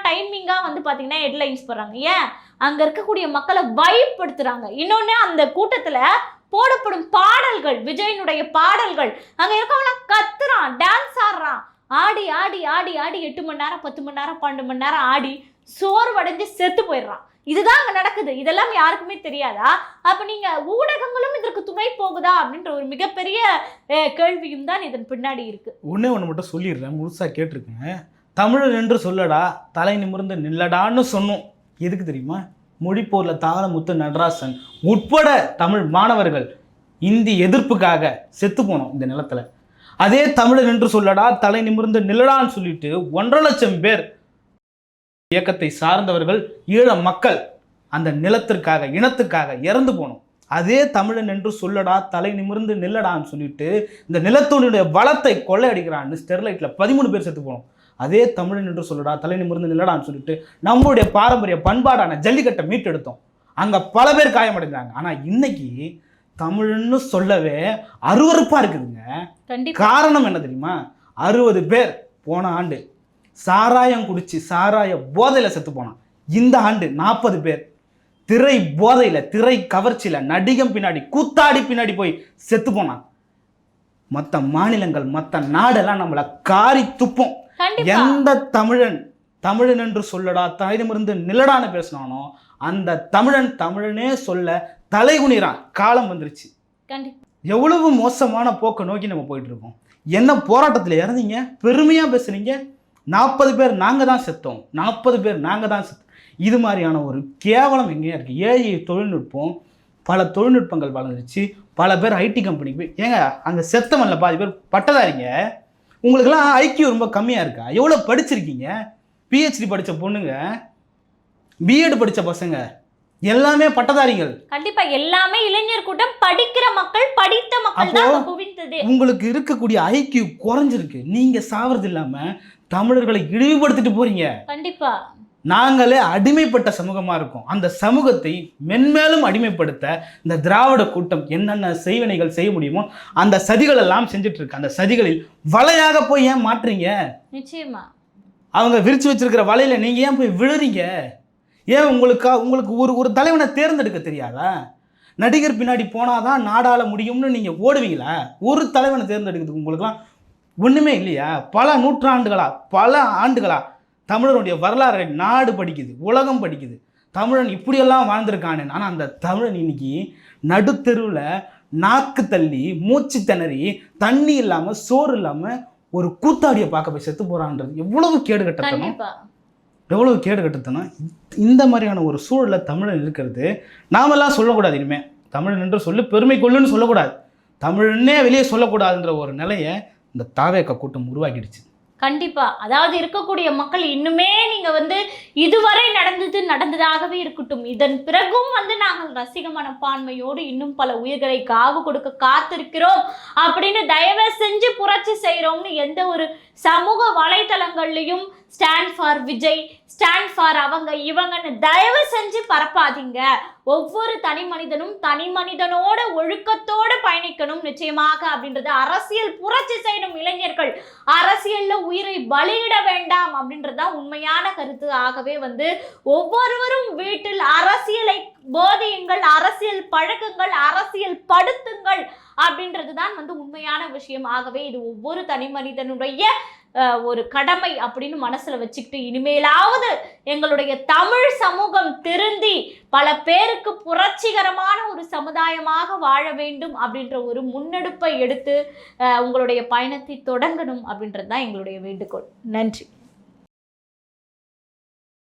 டைமிங்கா வந்து பாத்தீங்கன்னா ஹெட்லைன்ஸ் போடுறாங்க. ஏன்? அங்க இருக்கக்கூடிய மக்களை வைப்படுத்துறாங்க. இன்னொன்னு, அந்த கூட்டத்துல போடப்படும் பாடல்கள், விஜயனுடைய பாடல்கள், அங்க இருக்கவங்க கத்துறான், டான்ஸ் ஆடுறான், ஆடி ஆடி ஆடி ஆடி 8 மணி நேரம் 10 மணி நேரம் 12 மணி நேரம் ஆடி சோர்வடைஞ்சு செத்து போயிடுறான். இதுதான் அங்க நடக்குது. இதெல்லாம் யாருக்குமே தெரியாதா? அப்ப நீங்க ஊடகங்களும் இதற்கு துணை போகுதா அப்படின்ற ஒரு மிகப்பெரிய கேள்வியும் தான் இதன் பின்னாடி இருக்கு. ஒண்ணு மட்டும் சொல்லிடுறேன், முழுசா கேட்டிருக்கேங்க. தமிழர் என்று சொல்லடா, தலை நிமிர்ந்து நில்லடான்னு சொன்னோம். எதுக்கு தெரியுமா? மொழிப்போர்ல தாளமுத்து நடராசன் உட்பட தமிழ் மாணவர்கள் இந்தி எதிர்ப்புக்காக செத்து போனோம் இந்த நிலத்துல. அதே தமிழர் என்று சொல்லடா, தலை நிமிர்ந்து நில்லடான்னு சொல்லிட்டு 1.5 லட்சம் பேர் இயக்கத்தை சார்ந்தவர்கள், ஈழ மக்கள் அந்த நிலத்திற்காக, இனத்துக்காக இறந்து போனோம். அதே தமிழன் என்று சொல்லடா, தலை நிமிர்ந்து நில்லடான்னு சொல்லிட்டு இந்த நிலத்தோனுடைய வளத்தை கொள்ளையடிக்கிறான்னு ஸ்டெர்லைட்டில் 13 பேர் செத்து போனோம். அதே தமிழன் என்று சொல்லடா, தலை நிமிர்ந்து நில்லடான்னு சொல்லிட்டு நம்மளுடைய பாரம்பரிய பண்பாடான ஜல்லிக்கட்டை மீட்டெடுத்தோம். அங்கே பல பேர் காயமடைந்தாங்க. ஆனால் இன்னைக்கு தமிழ்னு சொல்லவே அருவருப்பாக இருக்குதுங்க. காரணம் என்ன தெரியுமா? 60 பேர் போன ஆண்டு சாராயம் குடிச்சு சாராய போதையில் செத்து போனான். இந்த ஆண்டு 40 பேர் திரை போதையில், திரை கவர்ச்சியில், நடிகம் பின்னாடி, கூத்தாடி பின்னாடி போய் செத்து போனான். மற்ற மாநிலங்கள், மற்ற நாடெல்லாம் நம்மளை காரி துப்போம். எந்த தமிழன் என்று சொல்லடா, தலையிலிருந்து நில்லடான்னு பேசினானோ அந்த தமிழனே சொல்ல தலைகுனிறான். காலம் வந்துருச்சு. எவ்வளவு மோசமான போக்கை நோக்கி நம்ம போயிட்டு இருக்கோம். என்ன போராட்டத்தில் இறந்தீங்க, பெருமையா பேசுறீங்க. 40 பேர் நாங்க தான் செத்தோம், 40 பேர் நாங்க தான் செத்தோம். இது மாதிரியான ஒரு கேவலம் எங்கேயா இருக்கு? ஏஐ தொழில்நுட்பம், பல தொழில்நுட்பங்கள் வளர்ந்துச்சு. பல பேர் ஐடி கம்பெனிக்கு போய் ஏங்க அங்கே செத்தவன்ல பாதி பேர் பட்டதாரிங்க. உங்களுக்கெல்லாம் ஐக்கியூ ரொம்ப கம்மியாக இருக்கா? எவ்வளோ படிச்சிருக்கீங்க? பிஹெச்டி படித்த பொண்ணுங்க, பிஎட் படித்த பசங்க எல்லாமே பட்டதாரிகள். கண்டிப்பா எல்லாமே இளைஞர் கூட்டம், படிக்கிற மக்கள், படித்த மக்கள் தான் குவிந்தது. உங்களுக்கு இருக்கக்கூடிய ஐக்கியூ குறைஞ்சிருக்கு. நீங்க சாவறது இல்லாம தமிழர்களை இழிவுபடுத்திட்டு போறீங்க. கண்டிப்பா நாங்களே அடிமைப்பட்ட சமூகமா இருக்கும். அந்த சமூகத்தை மென்மேலும் அடிமைப்படுத்த இந்த திராவிட கூட்டம் என்னென்ன செய்வினைகள் செய்ய முடியுமோ அந்த சதிகள் எல்லாம் செஞ்சுட்டு இருக்கு. அந்த சதிகளில் வலையாக போய் ஏன் மாட்டுறீங்க? நிச்சயமா அவங்க விரிச்சு வச்சிருக்கிற வலையில நீங்க ஏன் போய் விழுறீங்க? ஏன் உங்களுக்கு ஒரு தலைவனை தேர்ந்தெடுக்க தெரியாதா? நடிகர் பின்னாடி போனாதான் நாடாள முடியும்னு நீங்க ஓடுவீங்களா? ஒரு தலைவனை தேர்ந்தெடுக்கிறதுக்கு உங்களுக்குலாம் ஒண்ணுமே இல்லையா? பல நூற்றாண்டுகளா, பல ஆண்டுகளா தமிழனுடைய வரலாறு நாடு படிக்குது, உலகம் படிக்குது. தமிழன் இப்படியெல்லாம் வாழ்ந்திருக்கானு. ஆனால் அந்த தமிழன் இன்னைக்கு நடுத்தெருவில் நாக்கு தள்ளி, மூச்சு திணறி, தண்ணி இல்லாமல், சோறு இல்லாமல் ஒரு கூத்தாடியை பார்க்க போய் செத்து போகிறான்றது எவ்வளவு கேடு கட்டத்தனம், எவ்வளவு கேடு கட்டத்தனம். இந்த மாதிரியான ஒரு சூழலில் தமிழன் இருக்கிறது நாமெல்லாம் சொல்லக்கூடாது. இனிமேல் தமிழன் என்று சொல்லி பெருமை கொள்ளுன்னு சொல்லக்கூடாது, தமிழனே வெளியே சொல்லக்கூடாதுன்ற ஒரு நிலையை இந்த தாவேக கூட்டம் உருவாக்கிடுச்சு. கண்டிப்பா. அதாவது இருக்கக்கூடிய மக்கள் இன்னுமே நீங்க இதுவரை நடந்ததாகவே இருக்கட்டும், இதன் பிறகும் நாங்கள் ரசிக மனப்பான்மையோடு இன்னும் பல உயிர்களை காவு கொடுக்க காத்திருக்கிறோம் அப்படின்னு தயவு செஞ்சு புரட்சி செய்யறோம்னு எந்த ஒரு சமூக வலைதளங்கள்லையும் stand for Vijay, stand for அவங்க இவங்கன்னு தயவு செஞ்சு பரப்பாதீங்க. ஒவ்வொரு தனி மனிதனோட ஒழுக்கத்தோடு பயணிக்கணும் நிச்சயமாக அப்படின்றது. அரசியல் புரட்சி செய்யணும் இளைஞர்கள், அரசியல்ல உயிரை பலியிட வேண்டாம் அப்படின்றதுதான் உண்மையான கருத்து. ஆகவே ஒவ்வொருவரும் வீட்டில் அரசியலை போதியுங்கள், அரசியல் பழக்கங்கள், அரசியல் படுத்துங்கள் அப்படின்றதுதான் உண்மையான விஷயம். ஆகவே இது ஒவ்வொரு தனி மனிதனுடைய ஒரு கடமை அப்படின்னு மனசுல வச்சுக்கிட்டு இனிமேலாவது எங்களுடைய தமிழ் சமூகம் திருந்தி பல பேருக்கு புரட்சிகரமான ஒரு சமுதாயமாக வாழ வேண்டும் அப்படின்ற ஒரு முன்னெடுப்பை எடுத்து உங்களுடைய பயணத்தை தொடங்கணும் அப்படின்றது தான் எங்களுடைய வேண்டுகோள். நன்றி.